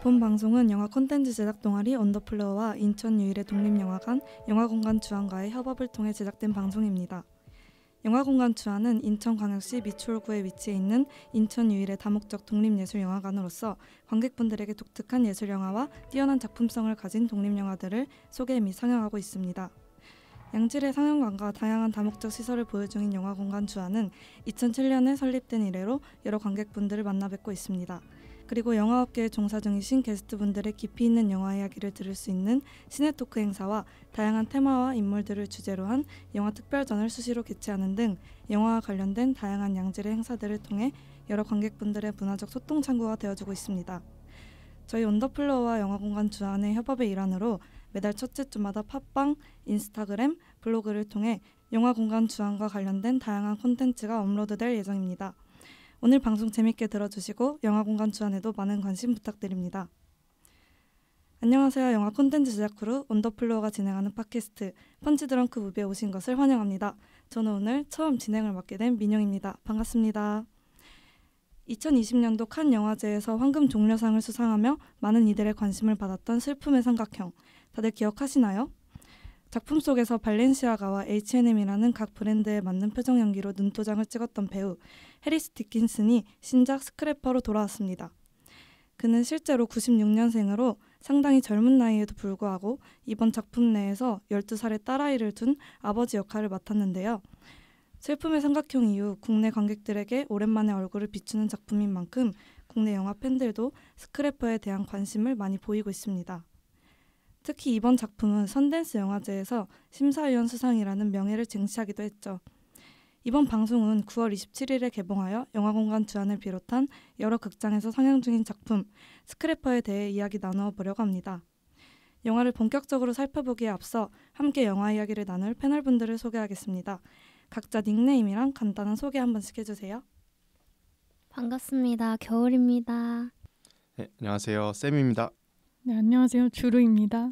본 방송은 영화 콘텐츠 제작 동아리 언더플로어와 인천 유일의 독립영화관 영화공간 주안과의 협업을 통해 제작된 방송입니다. 영화공간 주안은 인천광역시 미추홀구에 위치해 있는 인천 유일의 다목적 독립예술영화관으로서 관객분들에게 독특한 예술영화와 뛰어난 작품성을 가진 독립영화들을 소개 및 상영하고 있습니다. 양질의 상영관과 다양한 다목적 시설을 보유 중인 영화공간 주안은 2007년에 설립된 이래로 여러 관객분들을 만나 뵙고 있습니다. 그리고 영화업계에 종사 중이신 게스트분들의 깊이 있는 영화 이야기를 들을 수 있는 시네토크 행사와 다양한 테마와 인물들을 주제로 한 영화 특별전을 수시로 개최하는 등 영화와 관련된 다양한 양질의 행사들을 통해 여러 관객분들의 문화적 소통 창구가 되어주고 있습니다. 저희 언더플로어와 영화공간 주안의 협업의 일환으로 매달 첫째 주마다 팟빵, 인스타그램, 블로그를 통해 영화공간 주안과 관련된 다양한 콘텐츠가 업로드될 예정입니다. 오늘 방송 재밌게 들어주시고 영화공간 주안에도 많은 관심 부탁드립니다. 안녕하세요. 영화 콘텐츠 제작 크루 언더플로어가 진행하는 팟캐스트 펀치드렁크 무비에 오신 것을 환영합니다. 저는 오늘 처음 진행을 맡게 된 민영입니다. 반갑습니다. 2020년도 칸 영화제에서 황금 종려상을 수상하며 많은 이들의 관심을 받았던 슬픔의 삼각형, 다들 기억하시나요? 작품 속에서 발렌시아가와 H&M이라는 각 브랜드에 맞는 표정 연기로 눈도장을 찍었던 배우 해리스 디킨슨이 신작 스크래퍼로 돌아왔습니다. 그는 실제로 96년생으로 상당히 젊은 나이에도 불구하고 이번 작품 내에서 12살의 딸아이를 둔 아버지 역할을 맡았는데요. 슬픔의 삼각형 이후 국내 관객들에게 오랜만에 얼굴을 비추는 작품인 만큼 국내 영화 팬들도 스크래퍼에 대한 관심을 많이 보이고 있습니다. 특히 이번 작품은 선댄스 영화제에서 심사위원 수상이라는 명예를 쟁취하기도 했죠. 이번 방송은 9월 27일에 개봉하여 영화공간 주안을 비롯한 여러 극장에서 상영 중인 작품 스크래퍼에 대해 이야기 나누어 보려고 합니다. 영화를 본격적으로 살펴보기에 앞서 함께 영화 이야기를 나눌 패널분들을 소개하겠습니다. 각자 닉네임이랑 간단한 소개 한 번씩 해주세요. 반갑습니다. 겨울입니다. 네, 안녕하세요. 쌤입니다. 네, 안녕하세요. 주루입니다.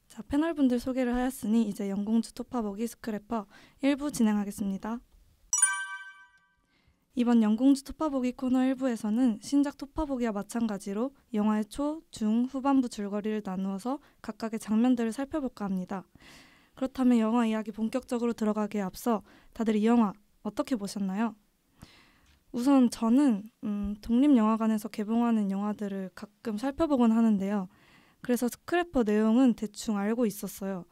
자, 패널분들 소개를 하였으니 이제 영공주 토파보기 스크래퍼 1부 진행하겠습니다. 이번 영공주 토파보기 코너 1부에서는 신작 토파보기와 마찬가지로 영화의 초, 중, 후반부 줄거리를 나누어서 각각의 장면들을 살펴볼까 합니다. 그렇다면 영화 이야기 본격적으로 들어가기에 앞서 다들 이 영화 어떻게 보셨나요? 우선 저는 독립영화관에서 개봉하는 영화들을 가끔 살펴보곤 하는데요. 그래서 스크래퍼 내용은 대충 알고 있었어요.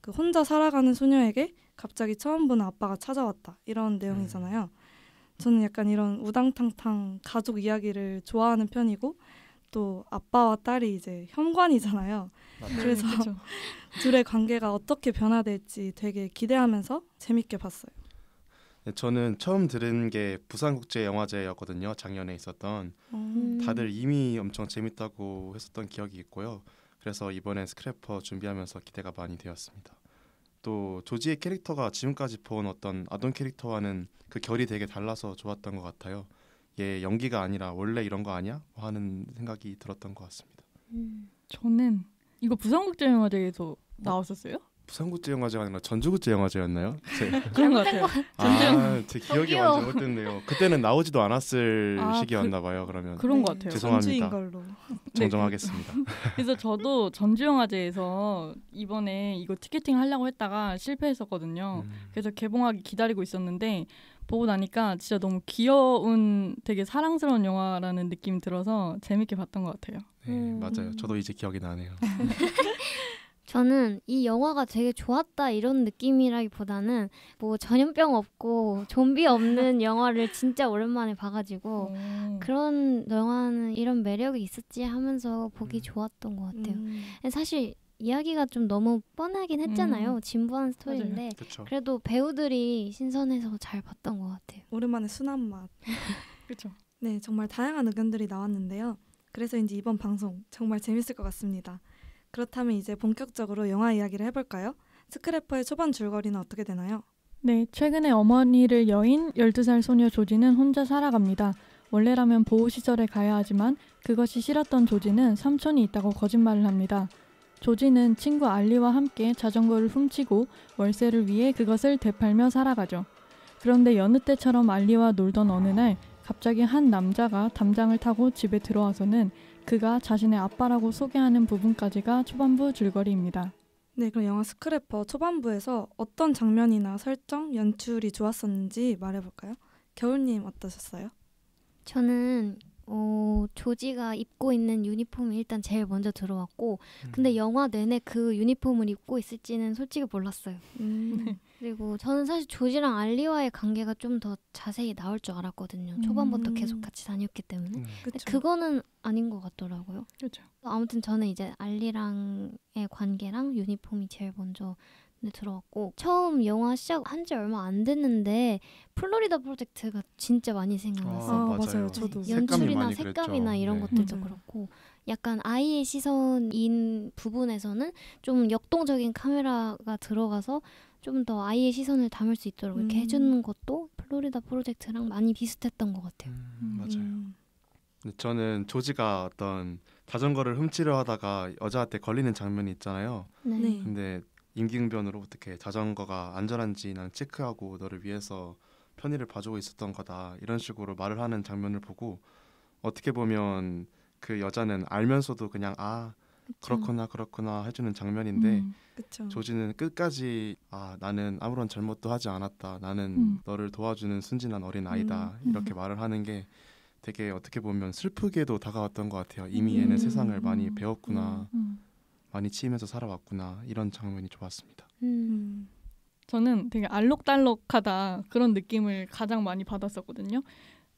그 혼자 살아가는 소녀에게 갑자기 처음 보는 아빠가 찾아왔다. 이런 내용이잖아요. 저는 약간 이런 우당탕탕 가족 이야기를 좋아하는 편이고 또 아빠와 딸이 이제 현관이잖아요. 그래서 둘의 관계가 어떻게 변화될지 되게 기대하면서 재밌게 봤어요. 네, 저는 처음 들은 게 부산국제영화제였거든요. 작년에 있었던. 다들 이미 엄청 재밌다고 했었던 기억이 있고요. 그래서 이번엔 스크래퍼 준비하면서 기대가 많이 되었습니다. 또 조지의 캐릭터가 지금까지 본 어떤 아동 캐릭터와는 그 결이 되게 달라서 좋았던 것 같아요. 얘 연기가 아니라 원래 이런 거 아니야? 하는 생각이 들었던 것 같습니다. 저는 이거 부산국제영화제에서 나왔었어요? 부산국제영화제가 아니라 전주국제영화제였나요? 그런 것 같아요. 제 기억이 완전 잘못됐네요. 그때는 나오지도 않았을 시기였나 봐요. 그러면 그런 것 같아요. 죄송합니다. 걸로. 정정하겠습니다. 그래서 저도 전주영화제에서 이번에 이거 티켓팅 하려고 했다가 실패했었거든요. 그래서 개봉하기 기다리고 있었는데 보고 나니까 진짜 너무 귀여운 되게 사랑스러운 영화라는 느낌이 들어서 재밌게 봤던 것 같아요. 네, 맞아요. 저도 이제 기억이 나네요. 저는 이 영화가 되게 좋았다 이런 느낌이라기보다는 뭐 전염병 없고 좀비 없는 영화를 진짜 오랜만에 봐가지고 그런 영화는 이런 매력이 있었지 하면서 보기 좋았던 것 같아요. 사실 이야기가 좀 너무 뻔하긴 했잖아요. 진부한 스토리인데 그래도 배우들이 신선해서 잘 봤던 것 같아요. 오랜만에 순한 맛. 그렇죠. 네, 정말 다양한 의견들이 나왔는데요. 그래서인지 이번 방송 정말 재밌을 것 같습니다. 그렇다면 이제 본격적으로 영화 이야기를 해볼까요? 스크래퍼의 초반 줄거리는 어떻게 되나요? 네, 최근에 어머니를 여인 12살 소녀 조지는 혼자 살아갑니다. 원래라면 보호시설에 가야 하지만 그것이 싫었던 조지는 삼촌이 있다고 거짓말을 합니다. 조지는 친구 알리와 함께 자전거를 훔치고 월세를 위해 그것을 되팔며 살아가죠. 그런데 여느 때처럼 알리와 놀던 어느 날 갑자기 한 남자가 담장을 타고 집에 들어와서는 그가 자신의 아빠라고 소개하는 부분까지가 초반부 줄거리입니다. 네, 그럼 영화 스크래퍼 초반부에서 어떤 장면이나 설정, 연출이 좋았었는지 말해볼까요? 겨울님 어떠셨어요? 저는 조지가 입고 있는 유니폼이 일단 제일 먼저 들어왔고 근데 영화 내내 그 유니폼을 입고 있을지는 솔직히 몰랐어요. 그리고 저는 사실 조지랑 알리와의 관계가 좀 더 자세히 나올 줄 알았거든요. 초반부터 계속 같이 다녔기 때문에. 근데 그거는 아닌 것 같더라고요. 그렇죠. 아무튼 저는 이제 알리랑의 관계랑 유니폼이 제일 먼저 들어왔고 처음 영화 시작한 지 얼마 안 됐는데 플로리다 프로젝트가 진짜 많이 생각났어요. 맞아요. 저도. 연출이나 색감이나 이런 네. 것들도 맞아요. 그렇고 약간 아이의 시선인 부분에서는 좀 역동적인 카메라가 들어가서 좀 더 아이의 시선을 담을 수 있도록 이렇게 해주는 것도 플로리다 프로젝트랑 많이 비슷했던 것 같아요. 맞아요. 저는 조지가 어떤 자전거를 훔치려 하다가 여자한테 걸리는 장면이 있잖아요. 네. 근데 임기응변으로 어떻게 자전거가 안전한지 난 체크하고 너를 위해서 편의를 봐주고 있었던 거다 이런 식으로 말을 하는 장면을 보고 어떻게 보면 그 여자는 알면서도 그냥 그렇구나 해주는 장면인데 그쵸. 조지는 끝까지 나는 아무런 잘못도 하지 않았다. 나는 너를 도와주는 순진한 어린 아이다. 이렇게 말을 하는 게 되게 어떻게 보면 슬프게도 다가왔던 것 같아요. 이미 얘는 세상을 많이 배웠구나. 많이 치이면서 살아왔구나. 이런 장면이 좋았습니다. 저는 되게 알록달록하다 그런 느낌을 가장 많이 받았었거든요.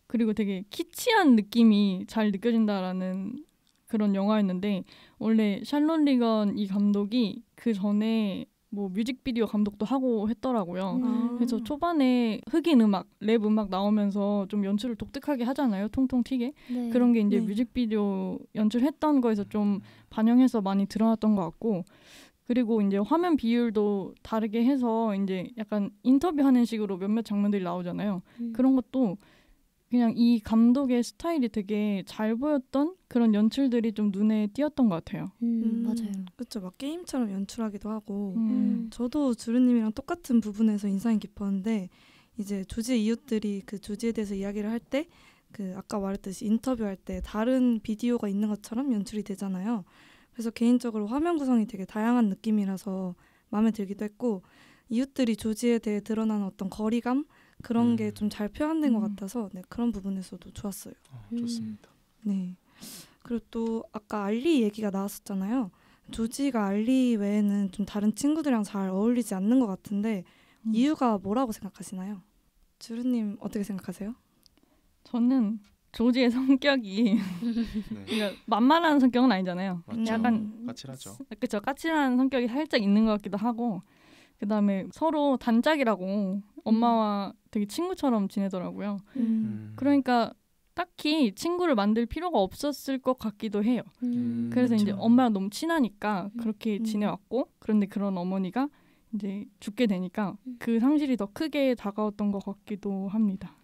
그리고 되게 키치한 느낌이 잘 느껴진다라는 그런 영화였는데 원래 샬론 리건 이 감독이 그 전에 뭐 뮤직비디오 감독도 하고 했더라고요. 그래서 초반에 흑인 음악, 랩 음악 나오면서 좀 연출을 독특하게 하잖아요. 통통 튀게. 네. 그런 게 이제 네. 뮤직비디오 연출했던 거에서 좀 반영해서 많이 드러났던 것 같고 그리고 이제 화면 비율도 다르게 해서 이제 약간 인터뷰하는 식으로 몇몇 장면들이 나오잖아요. 그런 것도 그냥 이 감독의 스타일이 되게 잘 보였던 그런 연출들이 좀 눈에 띄었던 것 같아요. 맞아요. 그렇죠. 막 게임처럼 연출하기도 하고 저도 주르님이랑 똑같은 부분에서 인상이 깊었는데 이제 조지의 이웃들이 그 조지에 대해서 이야기를 할 때 그 아까 말했듯이 인터뷰할 때 다른 비디오가 있는 것처럼 연출이 되잖아요. 그래서 개인적으로 화면 구성이 되게 다양한 느낌이라서 마음에 들기도 했고 이웃들이 조지에 대해 드러나는 어떤 거리감 그런 게 좀 잘 표현된 것 같아서 네, 그런 부분에서도 좋았어요. 좋습니다. 네. 그리고 또 아까 알리 얘기가 나왔었잖아요. 조지가 알리 외에는 좀 다른 친구들이랑 잘 어울리지 않는 것 같은데 이유가 뭐라고 생각하시나요? 주르님 어떻게 생각하세요? 저는 조지의 성격이 네. 그러니까 만만한 성격은 아니잖아요. 맞죠. 약간 까칠하죠. 그쵸, 까칠한 성격이 살짝 있는 것 같기도 하고 그다음에 서로 단짝이라고 엄마와 되게 친구처럼 지내더라고요. 그러니까 딱히 친구를 만들 필요가 없었을 것 같기도 해요. 그래서 이제 엄마랑 너무 친하니까 그렇게 지내왔고 그런데 그런 어머니가 이제 죽게 되니까 그 상실이 더 크게 다가왔던 것 같기도 합니다.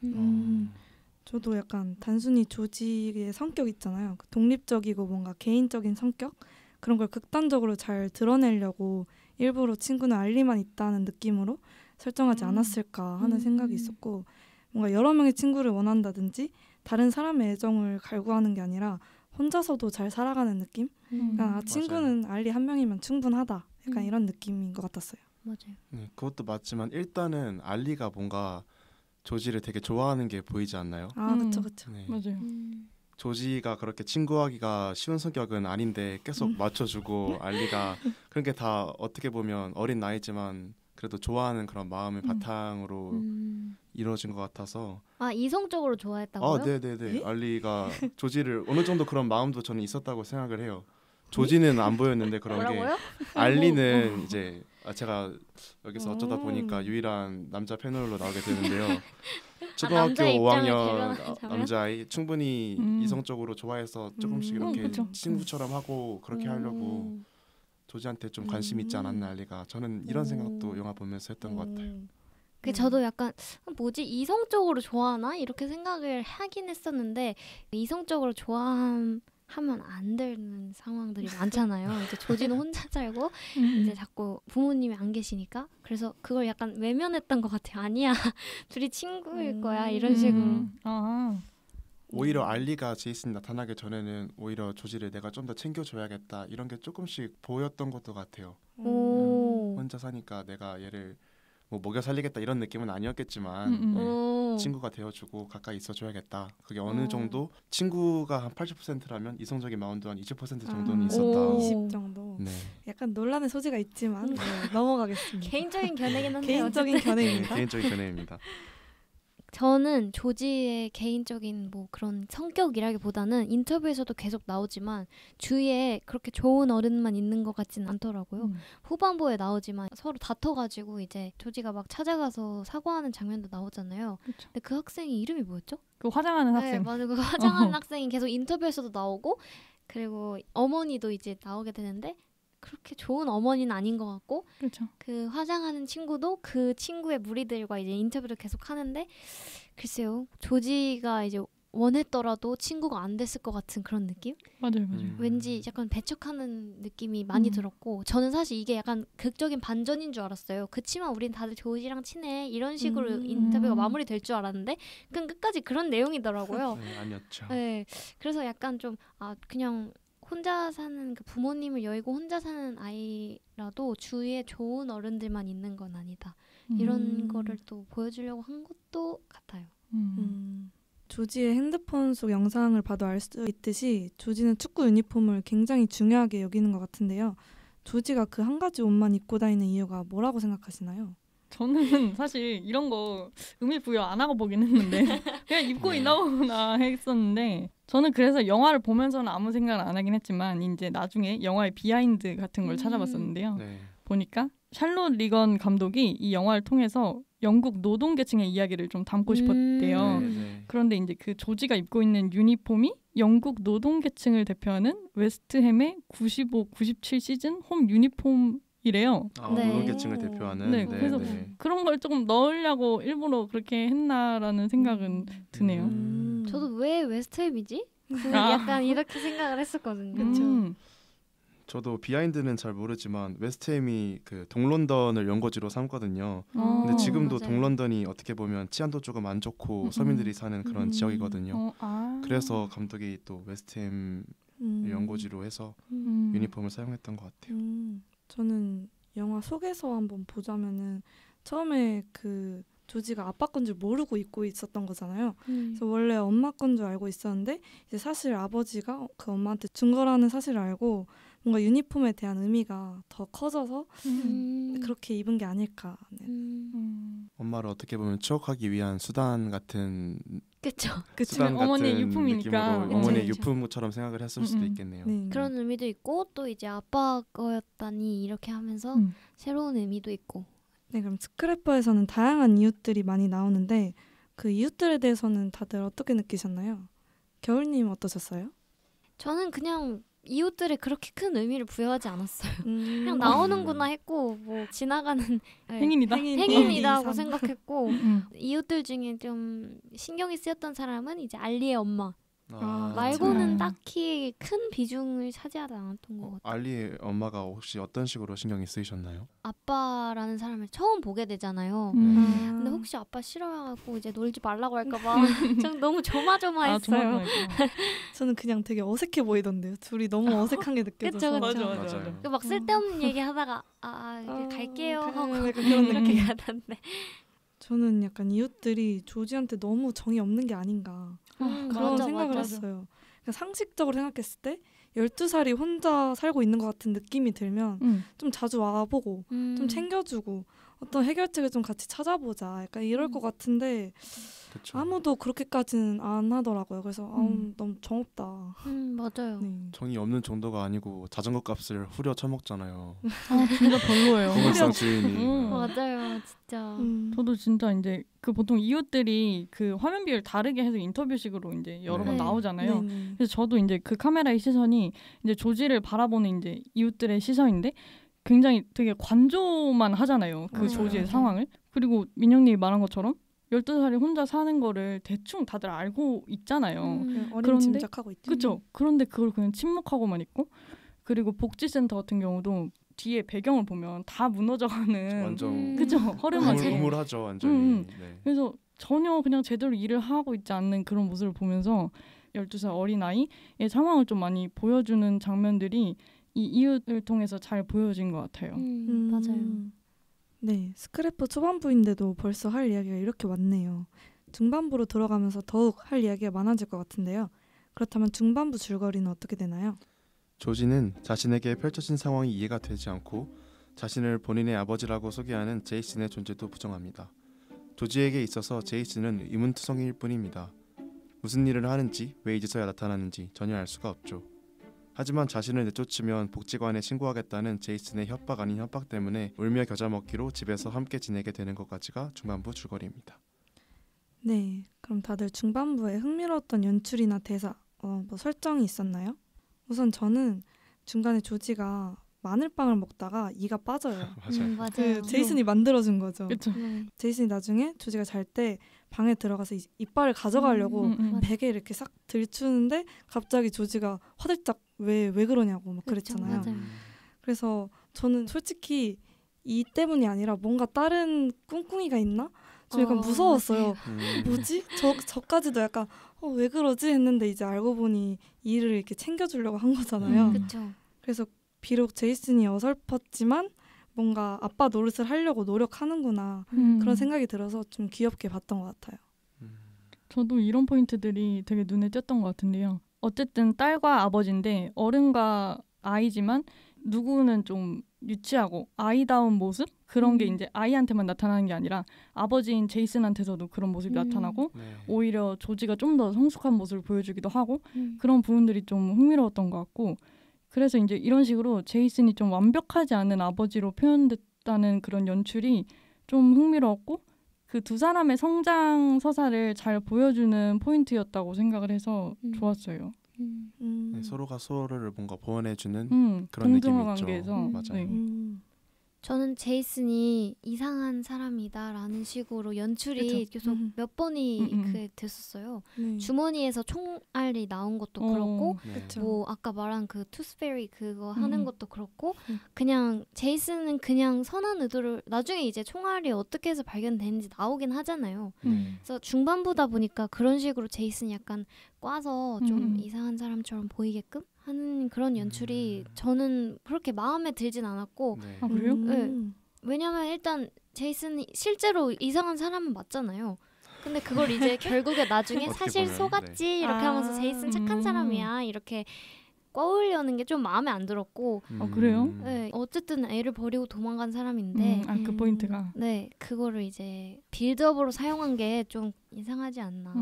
저도 약간 단순히 조지의 성격 있잖아요. 그 독립적이고 뭔가 개인적인 성격 그런 걸 극단적으로 잘 드러내려고 일부러 친구는 알리만 있다는 느낌으로 설정하지 않았을까 하는 생각이 있었고 뭔가 여러 명의 친구를 원한다든지 다른 사람의 애정을 갈구하는 게 아니라 혼자서도 잘 살아가는 느낌? 그러니까 친구는 알리 한 명이면 충분하다. 약간 이런 느낌인 것 같았어요. 맞아요. 네, 그것도 맞지만 일단은 알리가 뭔가 조지를 되게 좋아하는 게 보이지 않나요? 그쵸. 네. 맞아요. 조지가 그렇게 친구하기가 쉬운 성격은 아닌데 계속 맞춰주고 알리가 그런 게 다 어떻게 보면 어린 나이지만 그래도 좋아하는 그런 마음을 바탕으로 이루어진 것 같아서 이성적으로 좋아했다고요? 네네네. 알리가 조지를 어느 정도 그런 마음도 저는 있었다고 생각을 해요. 조지는 안 보였는데 그런 뭐라고요? 게 알리는 이제 제가 여기서 어쩌다 보니까 유일한 남자 패널로 나오게 되는데요. 초등학교 남자의 입장을 5학년 대변하자면? 남자아이 충분히 이성적으로 좋아해서 조금씩 이렇게 그쵸. 친구처럼 하고 그렇게 하려고 조지한테 좀 관심 있지 않았나 알리가. 저는 이런 생각도 영화 보면서 했던 것 같아요. 저도 약간 뭐지 이성적으로 좋아하나 이렇게 생각을 하긴 했었는데 이성적으로 좋아하면 안 되는 상황들이 많잖아요. 이제 조지는 혼자 살고 이제 자꾸 부모님이 안 계시니까 그래서 그걸 약간 외면했던 것 같아요. 아니야 둘이 친구일 거야 이런 식으로. 오히려 알리가 제이슨이 나타나기 전에는 오히려 조지를 내가 좀 더 챙겨줘야겠다 이런 게 조금씩 보였던 것도 같아요. 오. 혼자 사니까 내가 얘를 뭐 먹여 살리겠다 이런 느낌은 아니었겠지만 오. 친구가 되어주고 가까이 있어줘야겠다. 그게 어느 정도 친구가 한 80%라면 이성적인 마운드 한 20% 정도는 있었다. 20 정도. 네. 약간 논란의 소지가 있지만 네, 넘어가겠습니다. 개인적인 견해긴 한데 개인적인 어쨌든. 견해입니다. 개인적인 견해입니다. 저는 조지의 개인적인 뭐 그런 성격이라기보다는 인터뷰에서도 계속 나오지만 주위에 그렇게 좋은 어른만 있는 것 같지는 않더라고요. 후반부에 나오지만 서로 다퉈가지고 이제 조지가 막 찾아가서 사과하는 장면도 나오잖아요. 그쵸. 근데 그 학생이 이름이 뭐였죠? 그 화장하는 네, 학생. 맞아요. 그 화장하는 학생이 계속 인터뷰에서도 나오고 그리고 어머니도 이제 나오게 되는데 그렇게 좋은 어머니는 아닌 것 같고 그렇죠. 그 화장하는 친구도 그 친구의 무리들과 이제 인터뷰를 계속 하는데 글쎄요 조지가 이제 원했더라도 친구가 안 됐을 것 같은 그런 느낌? 맞아요. 왠지 약간 배척하는 느낌이 많이 들었고 저는 사실 이게 약간 극적인 반전인 줄 알았어요. 그치만 우린 다들 조지랑 친해 이런 식으로 인터뷰가 마무리될 줄 알았는데 그냥 끝까지 그런 내용이더라고요. 네, 아니었죠. 네, 그래서 약간 좀 그냥 혼자 사는 그 부모님을 여의고 혼자 사는 아이라도 주위에 좋은 어른들만 있는 건 아니다. 이런 거를 또 보여주려고 한 것도 같아요. 조지의 핸드폰 속 영상을 봐도 알 수 있듯이 조지는 축구 유니폼을 굉장히 중요하게 여기는 것 같은데요. 조지가 그 한 가지 옷만 입고 다니는 이유가 뭐라고 생각하시나요? 저는 사실 이런 거 의미 부여 안 하고 보긴 했는데 그냥 입고 있나 보구나 했었는데 저는 그래서 영화를 보면서는 아무 생각을 안 하긴 했지만 이제 나중에 영화의 비하인드 같은 걸 찾아봤었는데요. 네. 보니까 샬롯 리건 감독이 이 영화를 통해서 영국 노동계층의 이야기를 좀 담고 싶었대요. 네. 그런데 이제 그 조지가 입고 있는 유니폼이 영국 노동계층을 대표하는 웨스트햄의 95, 97 시즌 홈 유니폼이래요. 네. 노동계층을 대표하는. 네, 그래서 그런 걸 조금 넣으려고 일부러 그렇게 했나라는 생각은 드네요. 저도 왜 웨스트햄이지? 약간 이렇게 생각을 했었거든요. 그쵸. 저도 비하인드는 잘 모르지만 웨스트햄이 그 동런던을 연고지로 삼거든요. 근데 지금도 맞아요. 동런던이 어떻게 보면 치안도 조금 안 좋고 서민들이 사는 그런 지역이거든요. 그래서 감독이 또 웨스트햄을 연고지로 해서 유니폼을 사용했던 것 같아요. 저는 영화 속에서 한번 보자면은 처음에 그 조지가 아빠 건 줄 모르고 입고 있었던 거잖아요. 그래서 원래 엄마 건 줄 알고 있었는데 이제 사실 아버지가 그 엄마한테 준 거라는 사실을 알고 뭔가 유니폼에 대한 의미가 더 커져서 그렇게 입은 게 아닐까. 네. 엄마를 어떻게 보면 추억하기 위한 수단 같은 그렇죠. 수단 같은 어머니의 유품이니까. 느낌으로 어머니의 그쵸. 유품처럼 생각을 했을 수도 있겠네요. 네. 그런 의미도 있고 또 이제 아빠 거였다니 이렇게 하면서 새로운 의미도 있고. 네, 그럼 스크래퍼에서는 다양한 이웃들이 많이 나오는데 그 이웃들에 대해서는 다들 어떻게 느끼셨나요? 겨울님 어떠셨어요? 저는 그냥 이웃들에 그렇게 큰 의미를 부여하지 않았어요. 그냥 나오는구나 했고 뭐 지나가는 행인이다고 생각했고 이웃들 중에 좀 신경이 쓰였던 사람은 이제 알리의 엄마 말고는 딱히 큰 비중을 차지하지 않았던 것 같아요. 알리의 엄마가 혹시 어떤 식으로 신경이 쓰이셨나요? 아빠라는 사람을 처음 보게 되잖아요. 근데 혹시 아빠 싫어하고 이제 놀지 말라고 할까봐 전 너무 조마조마했어요. 저는 그냥 되게 어색해 보이던데요. 둘이 너무 어색한 게 느껴져서. 맞아. 막 쓸데없는 얘기하다가 갈게요 하고 그런 그렇게 가던데. 저는 약간 이웃들이 조지한테 너무 정이 없는 게 아닌가 그런 생각을 했어요. 그러니까 상식적으로 생각했을 때 12살이 혼자 살고 있는 것 같은 느낌이 들면 좀 자주 와보고 좀 챙겨주고 어떤 해결책을 좀 같이 찾아보자 약간 이럴 것 같은데 그쵸. 아무도 그렇게까지는 안 하더라고요. 그래서 너무 정없다. 맞아요. 네. 정이 없는 정도가 아니고 자전거 값을 후려 쳐먹잖아요. 진짜 별로예요. 고물상 주인이. 맞아요, 진짜. 저도 진짜 이제 그 보통 이웃들이 그 화면 비율 다르게 해서 인터뷰식으로 이제 여러 번 나오잖아요. 그래서 저도 이제 그 카메라의 시선이 이제 조지를 바라보는 이제 이웃들의 시선인데 굉장히 되게 관조만 하잖아요. 그 조지의 상황을. 그리고 민영님이 말한 것처럼 12살이 혼자 사는 거를 대충 다들 알고 있잖아요. 어림짐작하고 있죠. 그렇죠. 그런데 그걸 그냥 침묵하고만 있고 그리고 복지센터 같은 경우도 뒤에 배경을 보면 다 무너져가는 완전 그죠? 허름하게 우물하죠 완전히. 그래서 전혀 그냥 제대로 일을 하고 있지 않는 그런 모습을 보면서 12살 어린아이의 상황을 좀 많이 보여주는 장면들이 이 이웃을 통해서 잘 보여진 것 같아요. 맞아요. 네, 스크래퍼 초반부인데도 벌써 할 이야기가 이렇게 많네요. 중반부로 들어가면서 더욱 할 이야기가 많아질 것 같은데요. 그렇다면 중반부 줄거리는 어떻게 되나요? 조지는 자신에게 펼쳐진 상황이 이해가 되지 않고 자신을 본인의 아버지라고 소개하는 제이슨의 존재도 부정합니다. 조지에게 있어서 제이슨은 의문투성이일 뿐입니다. 무슨 일을 하는지 왜 이제서야 나타나는지 전혀 알 수가 없죠. 하지만 자신을 내쫓으면 복지관에 신고하겠다는 제이슨의 협박 아닌 협박 때문에 울며 겨자 먹기로 집에서 함께 지내게 되는 것까지가 중반부 줄거리입니다. 네, 그럼 다들 중반부에 흥미로웠던 연출이나 대사, 뭐 설정이 있었나요? 우선 저는 중간에 조지가 마늘빵을 먹다가 이가 빠져요. 맞아요. 맞아요. 그 제이슨이 만들어준 거죠. 그렇죠. 네. 제이슨이 나중에 조지가 잘 때 방에 들어가서 이빨을 가져가려고 베개 이렇게 싹 들추는데 갑자기 조지가 화들짝 왜 그러냐고 막 그랬잖아요. 맞아요. 그래서 저는 솔직히 이 때문이 아니라 뭔가 다른 꿍꿍이가 있나? 좀 약간 무서웠어요. 뭐지? 저까지도 약간 왜 그러지? 했는데 이제 알고 보니 이를 이렇게 챙겨주려고 한 거잖아요. 그렇죠. 그래서 비록 제이슨이 어설펐지만 뭔가 아빠 노릇을 하려고 노력하는구나 그런 생각이 들어서 좀 귀엽게 봤던 것 같아요. 저도 이런 포인트들이 되게 눈에 띄었던 것 같은데요. 어쨌든 딸과 아버지인데 어른과 아이지만 누구는 좀 유치하고 아이다운 모습? 그런 게 이제 아이한테만 나타나는 게 아니라 아버지인 제이슨한테서도 그런 모습이 나타나고 네. 오히려 조지가 좀 더 성숙한 모습을 보여주기도 하고 그런 부분들이 좀 흥미로웠던 것 같고 그래서 이제 이런 식으로 제이슨이 좀 완벽하지 않은 아버지로 표현됐다는 그런 연출이 좀 흥미로웠고 그 두 사람의 성장 서사를 잘 보여주는 포인트였다고 생각을 해서 좋았어요. 네, 서로가 서로를 뭔가 보완해주는 그런 동등한 느낌이 있죠. 관계에서 맞아요. 네. 저는 제이슨이 이상한 사람이다라는 식으로 연출이 그쵸? 계속 몇 번이 그게 됐었어요. 네. 주머니에서 총알이 나온 것도 그렇고 네. 그쵸. 뭐 아까 말한 그 투스페리 그거 하는 것도 그렇고 음. 그냥 제이슨은 그냥 선한 의도를 나중에 이제 총알이 어떻게 해서 발견되는지 나오긴 하잖아요. 그래서 중반부다 보니까 그런 식으로 제이슨이 약간 꽈서 좀 이상한 사람처럼 보이게끔 하는 그런 연출이 저는 그렇게 마음에 들진 않았고 네. 아 그래요? 네. 왜냐면 일단 제이슨이 실제로 이상한 사람은 맞잖아요. 근데 그걸 이제 결국에 나중에 어떻게 사실 보면, 속았지 이렇게 하면서 제이슨 착한 사람이야 이렇게 꿔으려는 게 좀 마음에 안 들었고 그래요? 네, 어쨌든 애를 버리고 도망간 사람인데 그 포인트가 네 그거를 이제 빌드업으로 사용한 게 좀 이상하지 않나.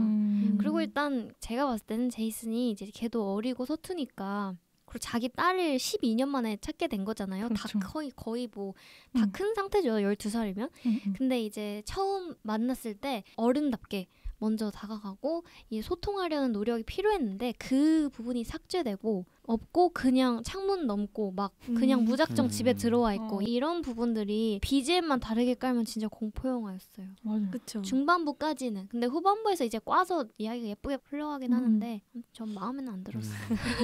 그리고 일단 제가 봤을 때는 제이슨이 이제 걔도 어리고 서투니까 그리고 자기 딸을 12년 만에 찾게 된 거잖아요. 그렇죠. 다 거의 뭐 다 큰 상태죠. 12살이면. 근데 이제 처음 만났을 때 어른답게 먼저 다가가고 이 소통하려는 노력이 필요했는데 그 부분이 삭제되고 없고 그냥 창문 넘고 막 그냥 무작정 집에 들어와 있고 이런 부분들이 BGM만 다르게 깔면 진짜 공포 영화였어요. 맞아요. 그쵸. 중반부까지는. 근데 후반부에서 이제 꽈서 이야기가 예쁘게 흘러가긴 하는데 전 마음에는 안 들었어요.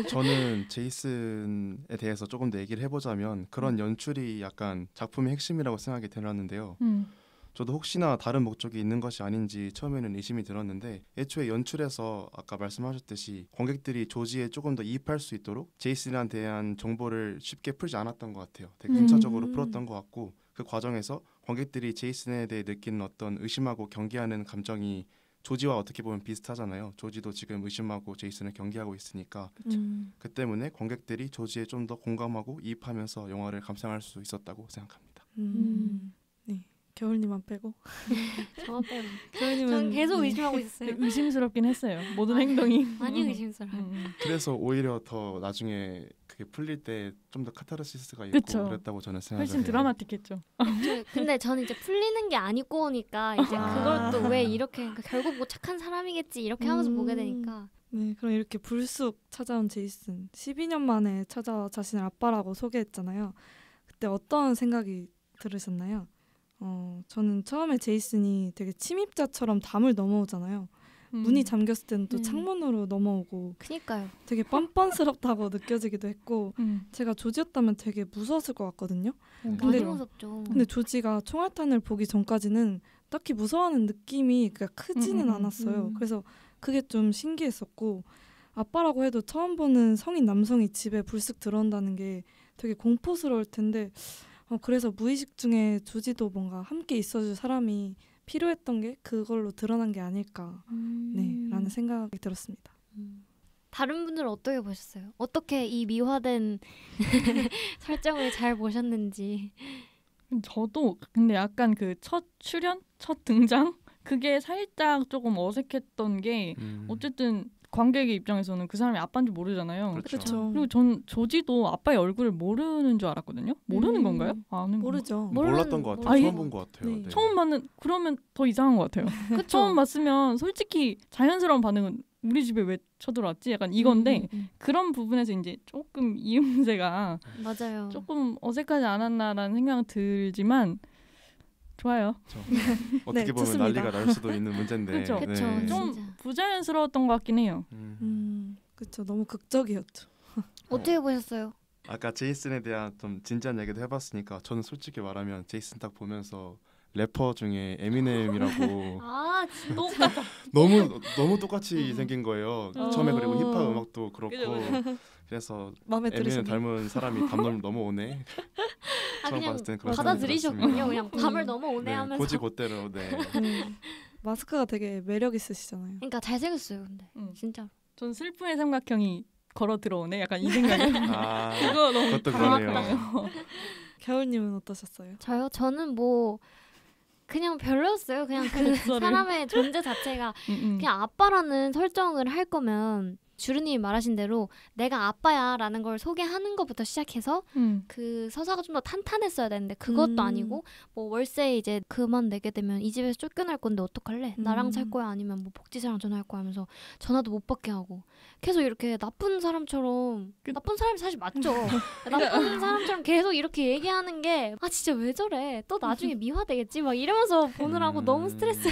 저는 제이슨에 대해서 조금 더 얘기를 해보자면 그런 연출이 약간 작품의 핵심이라고 생각이 들었는데요. 저도 혹시나 다른 목적이 있는 것이 아닌지 처음에는 의심이 들었는데 애초에 연출에서 아까 말씀하셨듯이 관객들이 조지에 조금 더 이입할 수 있도록 제이슨에 대한 정보를 쉽게 풀지 않았던 것 같아요. 되게 순차적으로 풀었던 것 같고 그 과정에서 관객들이 제이슨에 대해 느끼는 어떤 의심하고 경계하는 감정이 조지와 어떻게 보면 비슷하잖아요. 조지도 지금 의심하고 제이슨을 경계하고 있으니까 그 때문에 관객들이 조지에 좀 더 공감하고 이입하면서 영화를 감상할 수 있었다고 생각합니다. 네. 겨울님만 빼고. 저만 빼고. 겨울님은 전 계속 네. 의심하고 있어요. 의심스럽긴 했어요. 모든 행동이. 많이 의심스러워요. 그래서 오히려 더 나중에 그게 풀릴 때 좀 더 카타르시스가 있고 그쵸. 그랬다고 저는 생각해요. 훨씬 드라마틱했죠. 근데 저는 이제 풀리는 게 아니고 오니까 이제 그걸 또 왜 이렇게 그러니까 결국 뭐 착한 사람이겠지 이렇게 하면서 보게 되니까 네, 그럼 이렇게 불쑥 찾아온 제이슨 12년 만에 찾아와 자신을 아빠라고 소개했잖아요. 그때 어떤 생각이 들으셨나요? 저는 처음에 제이슨이 되게 침입자처럼 담을 넘어오잖아요. 문이 잠겼을 때는 또 창문으로 넘어오고 그니까요. 되게 뻔뻔스럽다고 느껴지기도 했고 제가 조지였다면 되게 무서웠을 것 같거든요. 많이 근데- 무섭죠. 근데 조지가 총알탄을 보기 전까지는 딱히 무서워하는 느낌이 크지는 않았어요. 그래서 그게 좀 신기했었고 아빠라고 해도 처음 보는 성인 남성이 집에 불쑥 들어온다는 게 되게 공포스러울 텐데 그래서 무의식 중에 조지도 뭔가 함께 있어줄 사람이 필요했던 게 그걸로 드러난 게 아닐까 라는 생각이 들었습니다. 다른 분들은 어떻게 보셨어요? 어떻게 이 미화된 설정을 잘 보셨는지. 저도 근데 약간 그 첫 출연? 첫 등장? 그게 살짝 조금 어색했던 게 어쨌든 관객의 입장에서는 그 사람이 아빠인지 모르잖아요. 그렇죠. 그리고 전 조지도 아빠의 얼굴을 모르는 줄 알았거든요. 모르는 건가요? 아는 모르죠. 몰랐던 것 같아요. 처음 본 것 같아요. 네. 네. 처음 봤는 그러면 더 이상한 것 같아요. 처음 봤으면 솔직히 자연스러운 반응은 우리 집에 왜 쳐들어왔지? 약간 이건데 그런 부분에서 이제 조금 이음새가 맞아요. 조금 어색하지 않았나라는 생각은 들지만 좋아요. 어떻게 네, 보면 좋습니다. 난리가 날 수도 있는 문제인데 그쵸. 그쵸. 네. 좀 진짜. 부자연스러웠던 것 같긴 해요. 그렇죠. 너무 극적이었죠. 어떻게 보셨어요? 아까 제이슨에 대한 좀 진지한 얘기도 해봤으니까 저는 솔직히 말하면 제이슨 딱 보면서 래퍼 중에 에미넴이라고 아 너무 똑같이 생긴 거예요. 처음에 그리고 힙합 음악도 그렇고 그래서 마음에 에미넴 들으시네요. 닮은 사람이 담을 넘어오네. 처음 그냥 봤을 땐 그런 받아들이셨군요. 생각이 그냥 밤을 넘어오네 네, 하면서. 고지고대로 네. 마스크가 되게 매력 있으시잖아요. 그러니까 잘생겼어요. 근데 진짜. 전 슬픔의 삼각형이 걸어 들어오네. 약간 이 생각이. 아, 그거 너무 그것도 그러네요. 강하다. 겨울님은 어떠셨어요? 저는 뭐 그냥 별로였어요. 그냥 그 사람의 존재 자체가 그냥 아빠라는 설정을 할 거면 주르님이 말하신 대로 내가 아빠야라는 걸 소개하는 것부터 시작해서 그 서사가 좀 더 탄탄했어야 되는데 그것도 아니고 뭐 월세 이제 그만 내게 되면 이 집에서 쫓겨날 건데 어떡할래? 나랑 살 거야? 아니면 뭐 복지사랑 전화할 거야? 하면서 전화도 못 받게 하고 계속 이렇게 나쁜 사람처럼 나쁜 사람이 사실 맞죠. 나쁜 사람처럼 계속 이렇게 얘기하는 게 아 진짜 왜 저래? 또 나중에 미화되겠지? 막 이러면서 보느라고 너무 스트레스를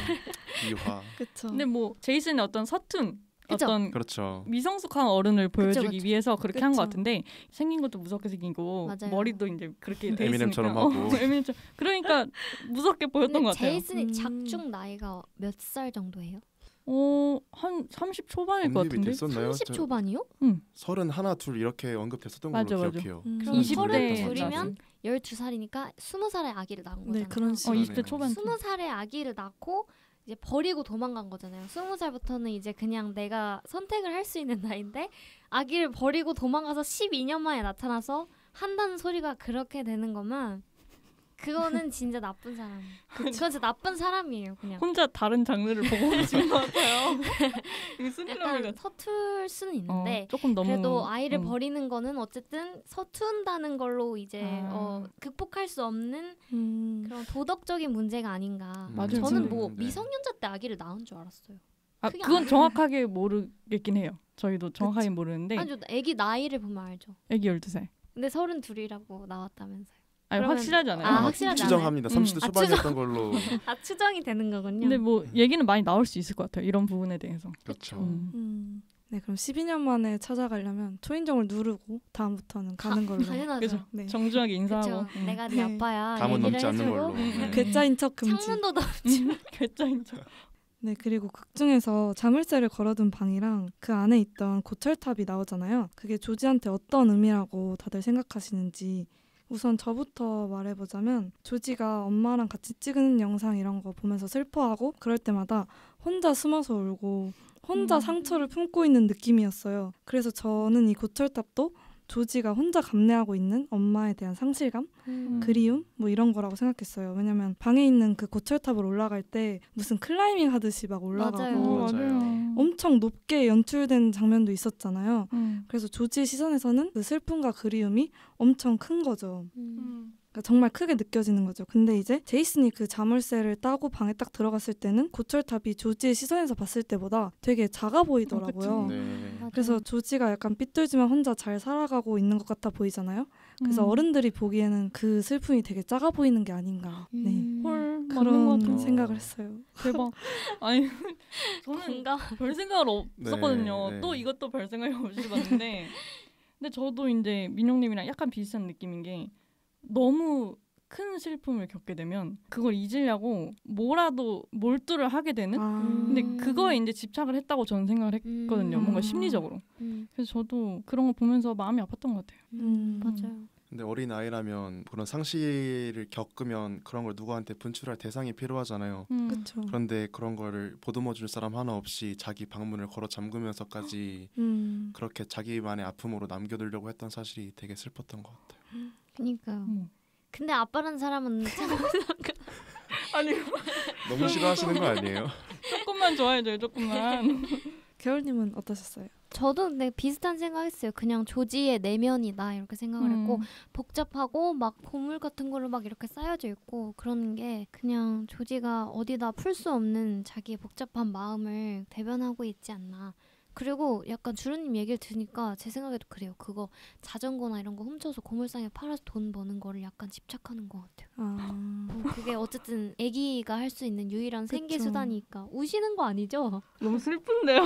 미화. 그렇죠. 근데 뭐 제이슨의 어떤 서툰 그쵸? 어떤 그렇죠. 미성숙한 어른을 보여주기 그쵸. 위해서 그렇게 한 것 그쵸. 같은데 생긴 것도 무섭게 생기고 맞아요. 머리도 이제 그렇게 돼 에미넴처럼 있으니까 하고. 에미넴처럼 그러니까 무섭게 보였던 근데 것 같아요. 제이슨이 작중 나이가 몇 살 정도예요? 한 30 초반일 것 언급이 같은데. 됐었나요? 30 초반이요? 31, 2 이렇게 언급됐었던 맞아, 걸로 맞아. 기억해요. 그럼 20대 32이면 12살이니까 20살의 아기를 낳은 거잖아요. 네, 그런 식으로. 20대 초반. 20살의 아기를 낳고 이제 버리고 도망간 거잖아요. 20살부터는 이제 그냥 내가 선택을 할 수 있는 나이인데 아기를 버리고 도망가서 12년 만에 나타나서 한다는 소리가 그렇게 되는 거면 그거는 진짜 나쁜 사람. 그건 진짜 나쁜 사람이에요. 그냥. 혼자 다른 장르를 보고 계신 것 같아요. 이게 순리러블 약간 같아. 서툴 수는 있는데 조금 너무 그래도 아이를 버리는 거는 어쨌든 서툰다는 걸로 이제 극복할 수 없는 그런 도덕적인 문제가 아닌가. 맞아요. 저는 뭐 네. 미성년자 때 아기를 낳은 줄 알았어요. 그게 그건 아니에요. 정확하게 모르겠긴 해요. 저희도 정확하게 모르는데 아니, 저 아기 나이를 보면 알죠. 애기 12살. 근데 32이라고 나왔다면서요. 아니 그러면- 확실하지 않아요. 확실하지 추정합니다. 30대 아, 초반이었던 걸로. 아 추정이 되는 거군요. 근데 뭐 얘기는 많이 나올 수 있을 것 같아요. 이런 부분에 대해서. 그렇죠. 네, 그럼 12년 만에 찾아가려면 초인종을 누르고 다음부터는 가는 걸로. 당연하죠. 그죠. 네. 정중하게 인사하고. 그쵸. 내가 네 네. 아빠야. 감은 얘기를 넘지 않는 해주고 걸로. 네. 괴짜인 척 금지. 창문도 넘지. 괴짜인 척. 네, 그리고 극 중에서 자물쇠를 걸어둔 방이랑 그 안에 있던 고철탑이 나오잖아요. 그게 조지한테 어떤 의미라고 다들 생각하시는지 우선 저부터 말해보자면 조지가 엄마랑 같이 찍은 영상 이런 거 보면서 슬퍼하고 그럴 때마다 혼자 숨어서 울고 혼자 상처를 품고 있는 느낌이었어요. 그래서 저는 이 고철탑도 조지가 혼자 감내하고 있는 엄마에 대한 상실감, 그리움 뭐 이런 거라고 생각했어요. 왜냐면 방에 있는 그 고철탑을 올라갈 때 무슨 클라이밍 하듯이 막 올라가고 맞아요. 엄청 높게 연출된 장면도 있었잖아요. 그래서 조지의 시선에서는 그 슬픔과 그리움이 엄청 큰 거죠. 그러니까 정말 크게 느껴지는 거죠. 근데 이제 제이슨이 그 자물쇠를 따고 방에 딱 들어갔을 때는 고철탑이 조지의 시선에서 봤을 때보다 되게 작아 보이더라고요. 네. 그래서 조지가 약간 삐뚤지만 혼자 잘 살아가고 있는 것 같아 보이잖아요. 그래서 어른들이 보기에는 그 슬픔이 되게 작아 보이는 게 아닌가. 네. 헐, 맞는 것 그런 같아요. 생각을 했어요. 대박. 아니 저는 공감. 별 생각을 없었거든요. 네, 네. 또 이것도 별 생각이 없이 봤는데 근데 저도 이제 민용님이랑 약간 비슷한 느낌인 게 너무 큰 슬픔을 겪게 되면 그걸 잊으려고 뭐라도 몰두를 하게 되는 근데 그거에 이제 집착을 했다고 저는 생각을 했거든요. 뭔가 심리적으로. 그래서 저도 그런 거 보면서 마음이 아팠던 것 같아요. 맞아요. 근데 어린 아이라면 그런 상실을 겪으면 그런 걸 누구한테 분출할 대상이 필요하잖아요. 그쵸. 그런데 그런 거를 보듬어 줄 사람 하나 없이 자기 방문을 걸어 잠그면서까지 그렇게 자기만의 아픔으로 남겨두려고 했던 사실이 되게 슬펐던 것 같아요. 그러니까요. 근데 아빠라는 사람은 아니 너무 싫어하시는 거 아니에요? 조금만 좋아해줘요. 조금만. 겨울님은 어떠셨어요? 저도 근데 비슷한 생각했어요. 그냥 조지의 내면이다 이렇게 생각을 했고 복잡하고 막 보물 같은 걸로 막 이렇게 쌓여져 있고 그런 게 그냥 조지가 어디다 풀 수 없는 자기의 복잡한 마음을 대변하고 있지 않나. 그리고 약간 주루님 얘기를 들으니까 제 생각에도 그래요. 그거 자전거나 이런 거 훔쳐서 고물상에 팔아서 돈 버는 거를 약간 집착하는 것 같아요. 그게 어쨌든 애기가 할 수 있는 유일한 생계 수단이니까. 우시는 거 아니죠? 너무 슬픈데요.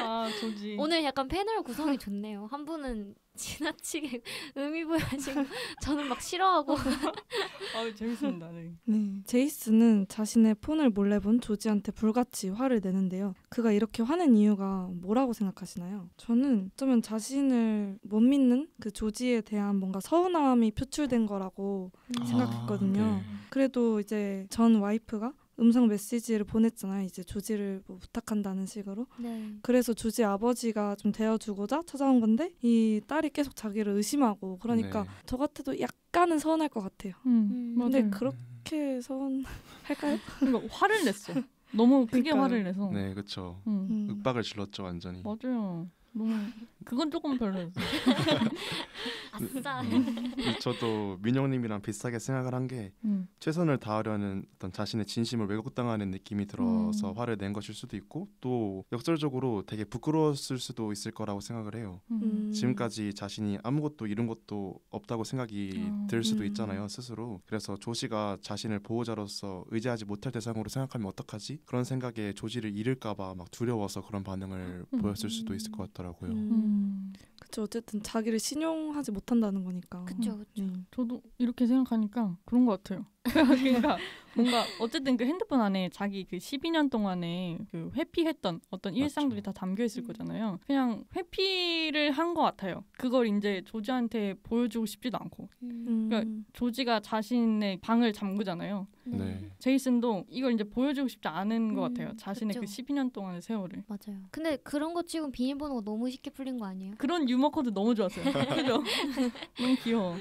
아 조지. 오늘 약간 패널 구성이 좋네요. 한 분은 지나치게 의미부여하시고 저는 막 싫어하고. 재밌습니다. 네. 네. 제이슨은 자신의 폰을 몰래 본 조지한테 불같이 화를 내는데요. 그가 이렇게 화낸 이유가 뭐라고 생각하시나요? 저는 어쩌면 자신을 못 믿는 그 조지에 대한 뭔가 서운함이 표출된 거라고 생각했거든요. 네. 그래도 이제 전 와이프가 음성 메시지를 보냈잖아요. 이제 조지를 뭐 부탁한다는 식으로. 네. 그래서 조지 아버지가 좀 되어주고자 찾아온 건데 이 딸이 계속 자기를 의심하고 그러니까 네. 저 같아도 약간은 서운할 것 같아요. 근데 맞아요. 그렇게 서운할까요? 그러니까 화를 냈어. 너무 크게 그러니까요. 화를 내서. 네, 그렇죠. 음. 윽박을 질렀죠, 완전히. 맞아요. 너무 그건 조금 별로였어요. 아싸. 저도 민영님이랑 비슷하게 생각을 한 게 최선을 다하려는 어떤 자신의 진심을 왜곡당하는 느낌이 들어서 화를 낸 것일 수도 있고 또 역설적으로 되게 부끄러웠을 수도 있을 거라고 생각을 해요. 지금까지 자신이 아무것도 이룬 것도 없다고 생각이 들 수도 있잖아요, 스스로. 그래서 조지가 자신을 보호자로서 의지하지 못할 대상으로 생각하면 어떡하지? 그런 생각에 조지를 잃을까 봐 막 두려워서 그런 반응을 보였을 수도 있을 것 같더라고요. 그쵸. 어쨌든 자기를 신용하지 못한다는 거니까. 그쵸. 저도 이렇게 생각하니까 그런 것 같아요. 그러니까 뭔가 어쨌든 그 핸드폰 안에 자기 그 12년 동안에 그 회피했던 어떤 일상들이 다 담겨 있을 거잖아요. 그냥 회피를 한 것 같아요. 그걸 이제 조지한테 보여주고 싶지도 않고. 그러니까 조지가 자신의 방을 잠그잖아요. 네. 제이슨도 이걸 이제 보여주고 싶지 않은 것 같아요. 자신의 그쵸. 그 12년 동안의 세월을. 맞아요. 근데 그런 거 치곤 비밀번호가 너무 쉽게 풀린 거 아니에요? 그런 유머 코드 너무 좋았어요. 그죠? 너무 귀여워.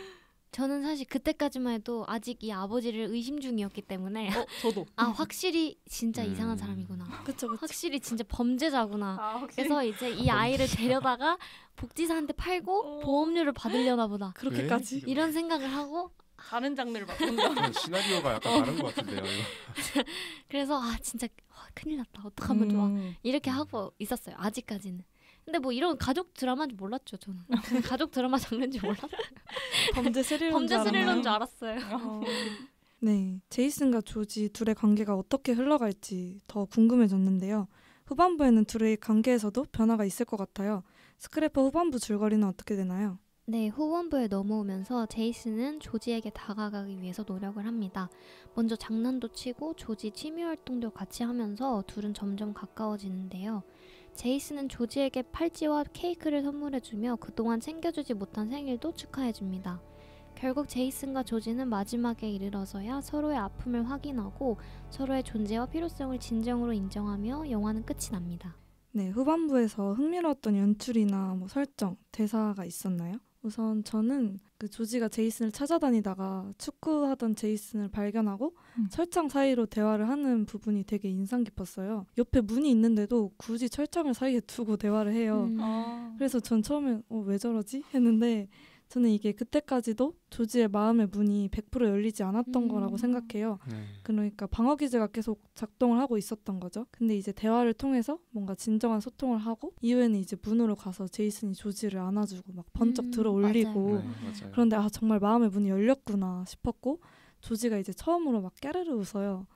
저는 사실 그때까지만 해도 아직 이 아버지를 의심 중이었기 때문에 저도. 확실히 진짜 이상한 사람이구나. 그쵸. 확실히 진짜 범죄자구나. 확실히. 그래서 이제 이 아이를 데려다가 복지사한테 팔고 보험료를 받으려나 보다. 그렇게까지? 이런 생각을 하고 다른 장르를 바꾼다. 시나리오가 약간 다른 것 같은데요. 이거. 그래서 진짜 큰일 났다. 어떡하면 좋아. 이렇게 하고 있었어요. 아직까지는. 근데 뭐 이런 가족 드라마인지 몰랐죠. 저는 가족 드라마 장르인지 몰랐어요. 범죄 스릴러인 줄 알았어요. 네, 제이슨과 조지 둘의 관계가 어떻게 흘러갈지 더 궁금해졌는데요. 후반부에는 둘의 관계에서도 변화가 있을 것 같아요. 스크래퍼 후반부 줄거리는 어떻게 되나요? 네, 후반부에 넘어오면서 제이슨은 조지에게 다가가기 위해서 노력을 합니다. 먼저 장난도 치고 조지 취미 활동도 같이 하면서 둘은 점점 가까워지는데요. 제이슨은 조지에게 팔찌와 케이크를 선물해주며 그동안 챙겨주지 못한 생일도 축하해줍니다. 결국 제이슨과 조지는 마지막에 이르러서야 서로의 아픔을 확인하고 서로의 존재와 필요성을 진정으로 인정하며 영화는 끝이 납니다. 네, 후반부에서 흥미로웠던 연출이나 뭐 설정, 대사가 있었나요? 우선 저는 그 조지가 제이슨을 찾아다니다가 축구하던 제이슨을 발견하고 철창 사이로 대화를 하는 부분이 되게 인상 깊었어요. 옆에 문이 있는데도 굳이 철창을 사이에 두고 대화를 해요. 그래서 전 처음에 왜 저러지? 했는데 저는 이게 그때까지도 조지의 마음의 문이 100% 열리지 않았던 거라고 생각해요. 그러니까 방어 기제가 계속 작동을 하고 있었던 거죠. 근데 이제 대화를 통해서 뭔가 진정한 소통을 하고 이후에는 이제 문으로 가서 제이슨이 조지를 안아주고 막 번쩍 들어 올리고 맞아요. 그런데 정말 마음의 문이 열렸구나 싶었고 조지가 이제 처음으로 막 깨르르 웃어요.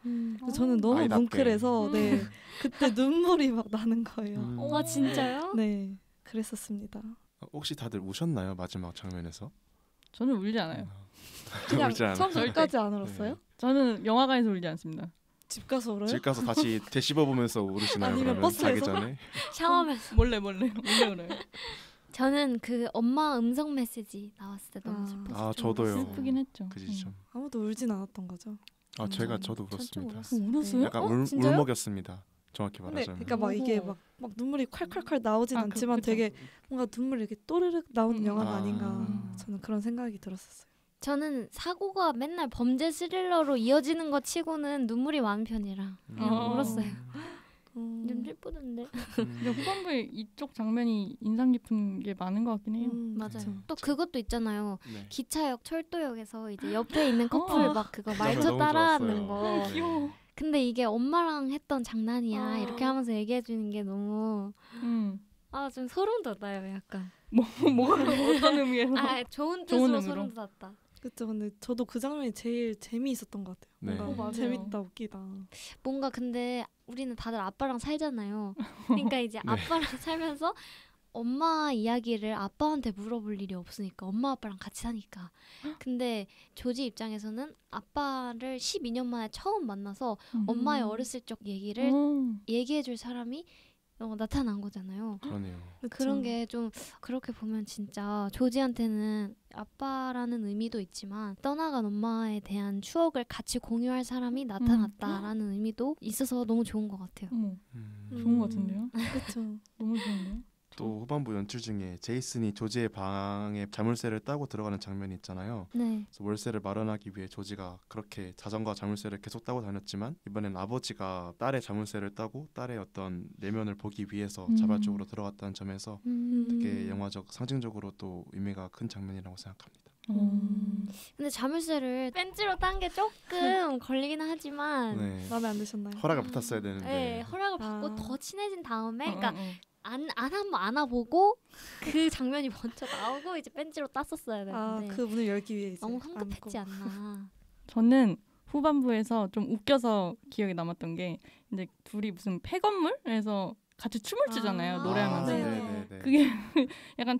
저는 너무 아이답게. 뭉클해서 네, 그때 눈물이 막 나는 거예요. 진짜요? 네, 그랬었습니다. 혹시 다들 우셨나요? 마지막 장면에서? 저는 울지 않아요. 그냥 울지 않아요. 처음부터 끝까지 안 울었어요? 저는 영화관에서 울지 않습니다. 집 가서 울어요? 집 가서 다시 되씹어 보면서 울으시나요? 아니면 그러면 버스에서? 자기 전에? 샤워하면서. 몰래 울어요. 저는 그 엄마 음성 메시지 나왔을 때 너무 슬펐어요. 아 저도요. 슬프긴 했죠. 그지 좀. 아무도 울진 않았던 거죠. 아 저도 울었습니다. 울었어요? 약간 진짜요? 울먹였습니다. 정확히 근데 말하자면. 그러니까 막 이게 오호. 막 눈물이 콸콸콸 나오진 아, 않지만 그쵸. 되게 뭔가 눈물이 이렇게 또르륵 나오는 영화가 아. 아닌가 저는 그런 생각이 들었었어요. 저는 사고가 맨날 범죄 스릴러로 이어지는 것 치고는 눈물이 많은 편이라 그냥 울었어요. 좀 슬프던데. 근데 후반부에 이쪽 장면이 인상 깊은 게 많은 것 같긴 해요. 맞아요. 그쵸. 또 그것도 있잖아요. 네. 기차역 철도역에서 이제 옆에 있는 커플 막 그거 말투 너무 따라하는 좋았어요. 거. 네. 귀여워. 근데 이게 엄마랑 했던 장난이야 이렇게 하면서 얘기해 주는 게 너무 좀 소름 돋아요 약간. 뭐가 어떤 의미에서? 좋은 좋은 뜻으로 의미로. 소름 돋았다. 그쵸. 근데 저도 그 장면이 제일 재미있었던 것 같아요. 네. 뭔가 맞아요. 재밌다 웃기다. 뭔가 근데 우리는 다들 아빠랑 살잖아요. 그러니까 이제 네. 아빠랑 살면서 엄마 이야기를 아빠한테 물어볼 일이 없으니까 엄마 아빠랑 같이 사니까. 근데 조지 입장에서는 아빠를 12년 만에 처음 만나서 엄마의 어렸을 적 얘기를 얘기해줄 사람이 나타난 거잖아요. 그러네요. 그런 게 좀 그렇게 보면 진짜 조지한테는 아빠라는 의미도 있지만 떠나간 엄마에 대한 추억을 같이 공유할 사람이 나타났다라는 의미도 있어서 너무 좋은 것 같아요. 좋은 것 같은데요? 그렇죠. 너무 좋은데요? 또 후반부 연출 중에 제이슨이 조지의 방에 자물쇠를 따고 들어가는 장면이 있잖아요. 네. 그래서 월세를 마련하기 위해 조지가 그렇게 자전거 자물쇠를 계속 따고 다녔지만 이번엔 아버지가 딸의 자물쇠를 따고 딸의 어떤 내면을 보기 위해서 자발적으로 들어갔다는 점에서 되게 영화적 상징적으로 또 의미가 큰 장면이라고 생각합니다. 근데 자물쇠를 벤치로 딴 게 조금 걸리긴 하지만 네. 마음에 안 드셨나요? 허락을 받았어야 되는데. 네, 허락을 받고 더 친해진 다음에 그러니까 응. 한번 안아보고 그 장면이 먼저 나오고 이제 벤치로 땄었어야 되는데 그 문을 열기 위해 이제 너무 황급했지 않나. 저는 후반부에서 좀 웃겨서 기억에 남았던 게 이제 둘이 무슨 폐건물에서 같이 춤을 추잖아요. 노래하면서. 네네네. 그게 약간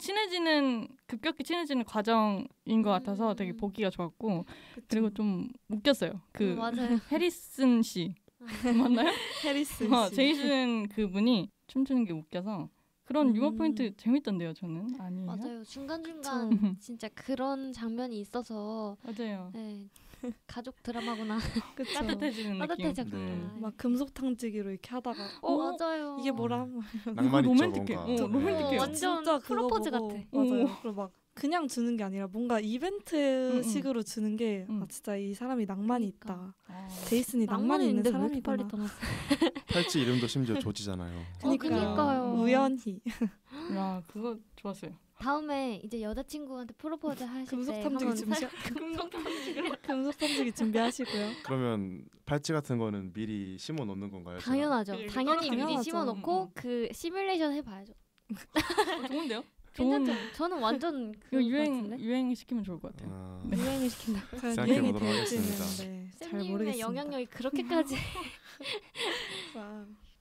급격히 친해지는 과정인 것 같아서 되게 보기가 좋았고 그리고 좀 웃겼어요. 그 맞아요. 해리슨 씨 맞나요? 해리스 씨. 제이슨 그분이 춤추는 게 웃겨서 그런 유머 포인트 재밌던데요. 저는 아니에요? 맞아요. 중간중간 진짜 그런 장면이 있어서 맞아요. 네, 가족 드라마구나. 그쵸. 따뜻해지는 느낌. 따뜻해졌구나. 네. 막 금속 탕지기로 이렇게 하다가 맞아요. 이게 뭐라? 낭만 있죠 로맨틱해. 뭔가. 로맨틱해요. 완전 진짜 그거 프로포즈 보고, 같아. 맞아요. 그리고 막 그냥 주는 게 아니라 뭔가 이벤트식으로 주는 게 응. 진짜 이 사람이 낭만이 그러니까. 있다. 제이슨이 낭만이 낭만이 있는 있는데 왜 이렇게 사람이구나. 빨리 떠났어? 팔찌 이름도 심지어 조지잖아요. 그러니까요. 우연히 야 그거 좋았어요. 다음에 이제 여자친구한테 프로포즈 하실 금속 때 탐지기 한번 준비하 금속 탐지기 준비하시고요. 그러면 팔찌 같은 거는 미리 심어 놓는 건가요? 제가? 당연하죠. 당연히 미리 당연하죠. 심어놓고 그 시뮬레이션 해봐야죠. 좋은데요? 괜찮죠? 저는 완전 이거 그런 것 같은데? 유행 시키면 좋을 것 같아요. 아, 유행을 시킨다. 과연 생각해 유행이 보도록 될지는 하겠습니다. 잘 쌤님의 모르겠습니다. 영향력이 그렇게까지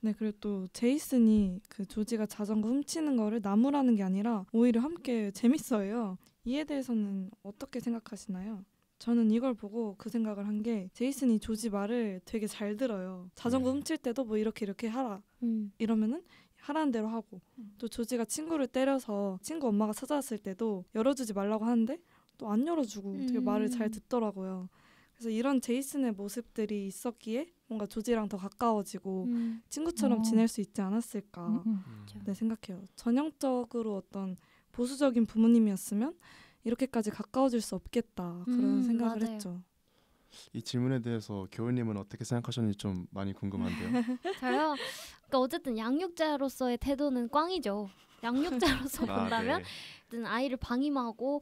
네, 그리고 또 제이슨이 그 조지가 자전거 훔치는 거를 나무라는 게 아니라 오히려 함께 재밌어해요. 이에 대해서는 어떻게 생각하시나요? 저는 이걸 보고 그 생각을 한 게 제이슨이 조지 말을 되게 잘 들어요. 자전거 훔칠 때도 뭐 이렇게 하라 이러면은 하라는 대로 하고 또 조지가 친구를 때려서 친구 엄마가 찾아왔을 때도 열어주지 말라고 하는데 또 안 열어주고 되게 말을 잘 듣더라고요. 그래서 이런 제이슨의 모습들이 있었기에 뭔가 조지랑 더 가까워지고 친구처럼 지낼 수 있지 않았을까 네, 생각해요. 전형적으로 어떤 보수적인 부모님이었으면 이렇게까지 가까워질 수 없겠다 그런 생각을 맞아요. 했죠. 이 질문에 대해서 교우님은 어떻게 생각하셨는지 좀 많이 궁금한데요. 저요. 그러니까 어쨌든 양육자로서의 태도는 꽝이죠. 양육자로서 본다면 어쨌든 아이를 방임하고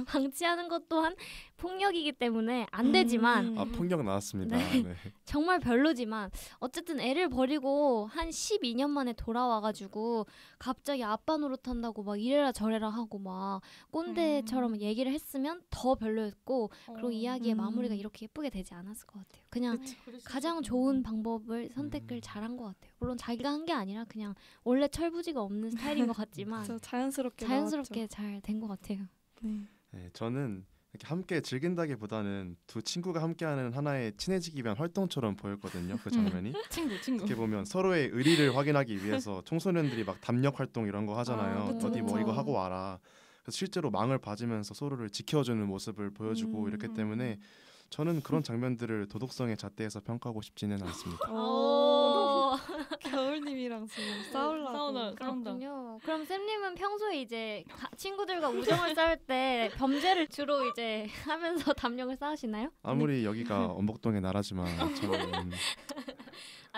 방치하는 것 또한 폭력이기 때문에 안 되지만 아 폭력 나왔습니다. 네. 네. 정말 별로지만 어쨌든 애를 버리고 한 12년 만에 돌아와가지고 갑자기 아빠 노릇한다고 막 이래라 저래라 하고 막 꼰대처럼 얘기를 했으면 더 별로였고 그리고 이야기의 마무리가 이렇게 예쁘게 되지 않았을 것 같아요. 그냥 가장 좋은 방법을 선택을 잘한 것 같아요. 물론 자기가 한 게 아니라 그냥 원래 철부지가 없는 스타일인 것 같지만 그렇죠. 자연스럽게 잘 된 것 같아요. 네. 네, 저는 이렇게 함께 즐긴다기보다는 두 친구가 함께하는 하나의 친해지기 위한 활동처럼 보였거든요. 그 장면이. 친구. 이렇게 보면 서로의 의리를 확인하기 위해서 청소년들이 막 담력 활동 이런 거 하잖아요. 그쵸, 어디 뭐 그쵸. 이거 하고 와라. 그래서 실제로 망을 봐주면서 서로를 지켜주는 모습을 보여주고 이렇기 때문에 저는 그런 장면들을 도덕성의 잣대에서 평가하고 싶지는 않습니다. 오. 겨울님이랑 지금 싸우려고. 그렇군요. 그럼 쌤님은 평소에 이제 친구들과 우정을 쌓을 때 범죄를 주로 이제 하면서 담력을 쌓으시나요? 아무리 여기가 엄복동의 나라지만 저는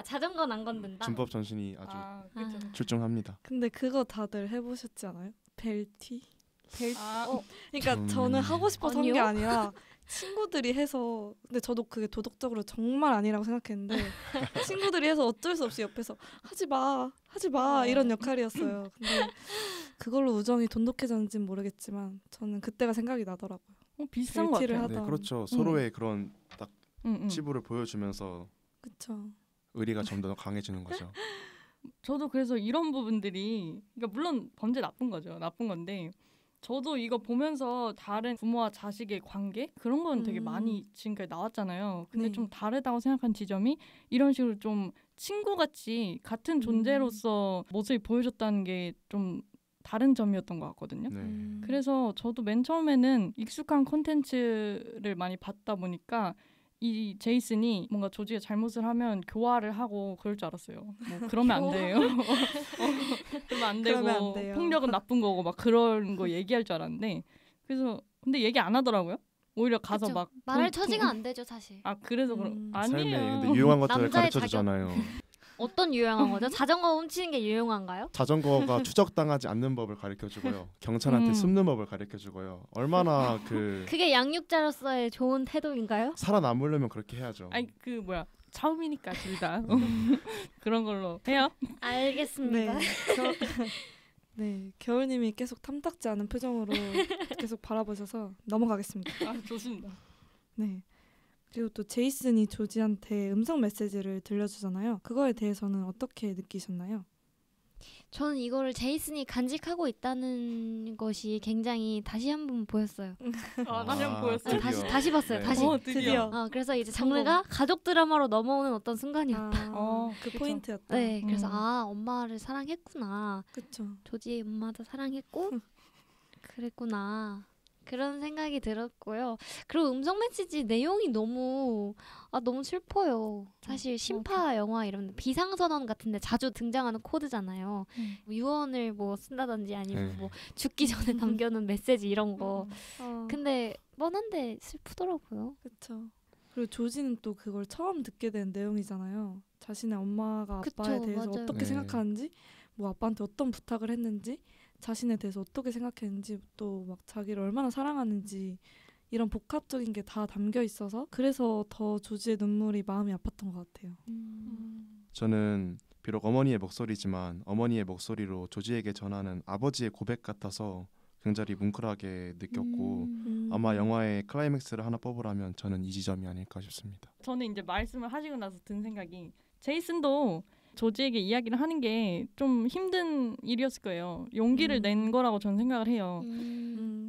자전거는 안 건든다. 준법 전신이 아주 그쵸. 출중합니다. 근데 그거 다들 해보셨지 않아요? 벨티? 아, 그러니까 저는 하고 싶어서 한 게 아니요? 아니라 친구들이 해서 근데 저도 그게 도덕적으로 정말 아니라고 생각했는데 친구들이 해서 어쩔 수 없이 옆에서 하지 마 이런 역할이었어요. 근데 그걸로 우정이 돈독해졌는지는 모르겠지만 저는 그때가 생각이 나더라고요. 비슷한 것 벨티를 같아요. 네, 하던. 그렇죠. 서로의 그런 딱 응. 치부를 보여주면서 그쵸. 의리가 좀 더 강해지는 거죠. 저도 그래서 이런 부분들이 그러니까 물론 범죄 나쁜 거죠. 나쁜 건데 저도 이거 보면서 다른 부모와 자식의 관계 그런 건 되게 많이 지금까지 나왔잖아요. 근데 네. 좀 다르다고 생각한 지점이 이런 식으로 좀 친구같이 같은 존재로서 모습이 보여줬다는 게 좀 다른 점이었던 것 같거든요. 네. 그래서 저도 맨 처음에는 익숙한 콘텐츠를 많이 봤다 보니까 이 제이슨이 뭔가 조지의 잘못을 하면 교화를 하고 그럴 줄 알았어요. 뭐 그러면 안 돼요. 그러면 안 되고 그러면 안 돼요. 폭력은 나쁜 거고 막 그런 거 얘기할 줄 알았는데 그래서 근데 얘기 안 하더라고요. 오히려 가서 그쵸. 막 말할 처지가 안 되죠 사실. 그래서 삶에 아니에요. 근데 유용한 것들을 남자의 가르쳐 주잖아요. 어떤 유용한 거죠? 자전거 훔치는 게 유용한가요? 자전거가 추적당하지 않는 법을 가르쳐 주고요. 경찰한테 숨는 법을 가르쳐 주고요. 얼마나 그게 양육자로서의 좋은 태도인가요? 살아남으려면 그렇게 해야죠. 아니 그 뭐야 처음이니까 둘 다 그런 걸로 해요. 알겠습니다. 네, 겨울님이 계속 탐탁지 않은 표정으로 계속 바라보셔서 넘어가겠습니다. 좋습니다. 네. 그리고 또 제이슨이 조지한테 음성 메시지를 들려주잖아요. 그거에 대해서는 어떻게 느끼셨나요? 저는 이거를 제이슨이 간직하고 있다는 것이 굉장히 다시 한번 보였어요. 다시 한번 보였어요. 다시 봤어요. 네. 다시. 드디어. 그래서 이제 장르가 가족 드라마로 넘어오는 어떤 순간이었다. 그 그쵸. 포인트였다. 네, 그래서 엄마를 사랑했구나. 그렇죠. 조지의 엄마도 사랑했고 그랬구나. 그런 생각이 들었고요. 그리고 음성 메시지 내용이 너무 슬퍼요. 사실 심파 영화 이런 비상선언 같은데 자주 등장하는 코드잖아요. 뭐 유언을 뭐 쓴다든지 아니면 뭐 죽기 전에 남겨놓은 메시지 이런 거. 근데 뻔한데 슬프더라고요. 그렇죠. 그리고 조지는 또 그걸 처음 듣게 된 내용이잖아요. 자신의 엄마가 아빠에 그쵸, 대해서 맞아요. 어떻게 네. 생각하는지, 뭐 아빠한테 어떤 부탁을 했는지, 자신에 대해서 어떻게 생각했는지, 또 막 자기를 얼마나 사랑하는지 이런 복합적인 게 다 담겨 있어서 그래서 더 조지의 눈물이 마음이 아팠던 것 같아요. 저는 비록 어머니의 목소리지만 어머니의 목소리로 조지에게 전하는 아버지의 고백 같아서 굉장히 뭉클하게 느꼈고 아마 영화의 클라이맥스를 하나 뽑으라면 저는 이 지점이 아닐까 싶습니다. 저는 이제 말씀을 하시고 나서 든 생각이 제이슨도 조지에게 이야기를 하는 게 좀 힘든 일이었을 거예요. 용기를 낸 거라고 저는 생각을 해요.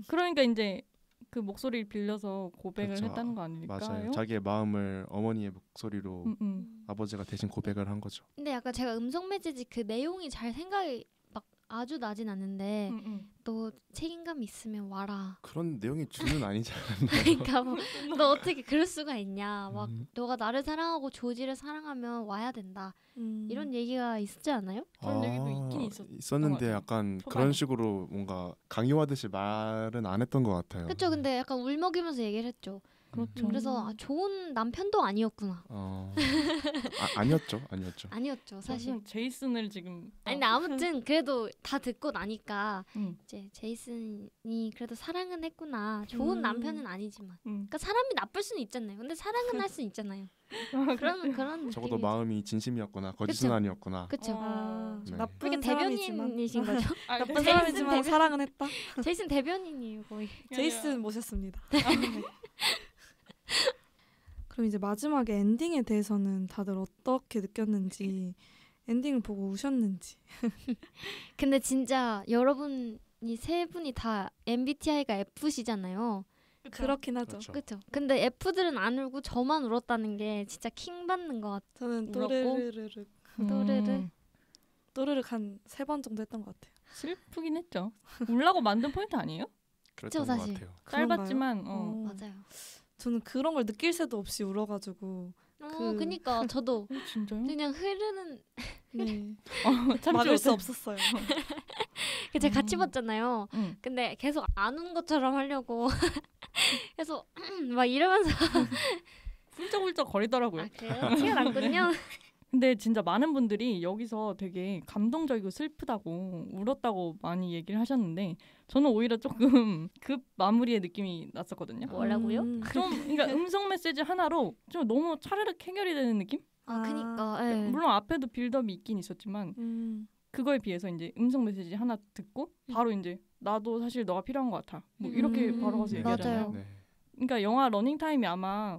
그러니까 이제 그 목소리를 빌려서 고백을 그렇죠. 했다는 거 아닐까요? 맞아요. 자기의 마음을 어머니의 목소리로 아버지가 대신 고백을 한 거죠. 근데 약간 제가 음성 메시지 그 내용이 잘 생각이 막 아주 나진 않는데 너 책임감 있으면 와라. 그런 내용이 주는 아니지 않나요? 그러니까 뭐, 너 어떻게 그럴 수가 있냐. 막 너가 나를 사랑하고 조지를 사랑하면 와야 된다. 이런 얘기가 있었지 않아요? 그런 얘기도 있긴 있었는데 것 약간 초반에. 그런 식으로 뭔가 강요하듯이 말은 안 했던 것 같아요. 그렇죠. 근데 약간 울먹이면서 얘기를 했죠. 그렇죠. 그래서 좋은 남편도 아니었구나. 아니었죠. 아니었죠, 사실. 사실 제이슨을 지금 아니 근데 아무튼 그래도 다 듣고 나니까 음. 이제 제이슨이 그래도 사랑은 했구나. 좋은 남편은 아니지만. 음. 그러니까 사람이 나쁠 수는 있잖아요. 근데 사랑은 할 수는 있잖아요. 그런 적어도 느낌이죠. 마음이 진심이었구나. 거짓은 그쵸. 아니었구나. 그쵸. 네. 나쁜 그러니까 사람이지만 대변인이신 거죠? 나쁜 제이슨 사람이지만 대변. 사랑은 했다. 제이슨 대변인이에요 거의. 제이슨 모셨습니다. 그럼 이제 마지막에 엔딩에 대해서는 다들 어떻게 느꼈는지 엔딩을 보고 우셨는지. 근데 진짜 여러분이 이 세 분이 다 MBTI가 F시잖아요. 그렇긴 하죠. 그렇죠. 그렇죠. 근데 F들은 안 울고 저만 울었다는 게 진짜 킹 받는 것 같아요. 저는 울었고. 또르르르 또르르. 또르륵 한 3번 정도 했던 것 같아요. 슬프긴 했죠. 울라고 만든 포인트 아니에요? 그랬던 그쵸, 것 사실. 같아요. 짧았지만 맞아요. 저는 그런 걸 느낄 새도 없이 울어가지고 그니까 저도 진짜요? 그냥 흐르는 네. 참지 막을 수 못해. 없었어요. 제가 같이 봤잖아요. 응. 근데 계속 안 운 것처럼 하려고 계속 막 이러면서 훌쩍훌쩍 거리더라고요. 그래요? 티가 났군요. 근데 진짜 많은 분들이 여기서 되게 감동적이고 슬프다고 울었다고 많이 얘기를 하셨는데 저는 오히려 조금 급 마무리의 느낌이 났었거든요. 뭐라고요? 좀 그러니까 음성 메시지 하나로 좀 너무 차르륵 해결이 되는 느낌? 그니까 예. 물론 앞에도 빌드업이 있긴 있었지만 그거에 비해서 이제 음성 메시지 하나 듣고 바로 이제 나도 사실 너가 필요한 것 같아. 뭐 이렇게 바로 가서 얘기하잖아요. 맞아요. 네. 그러니까 영화 러닝 타임이 아마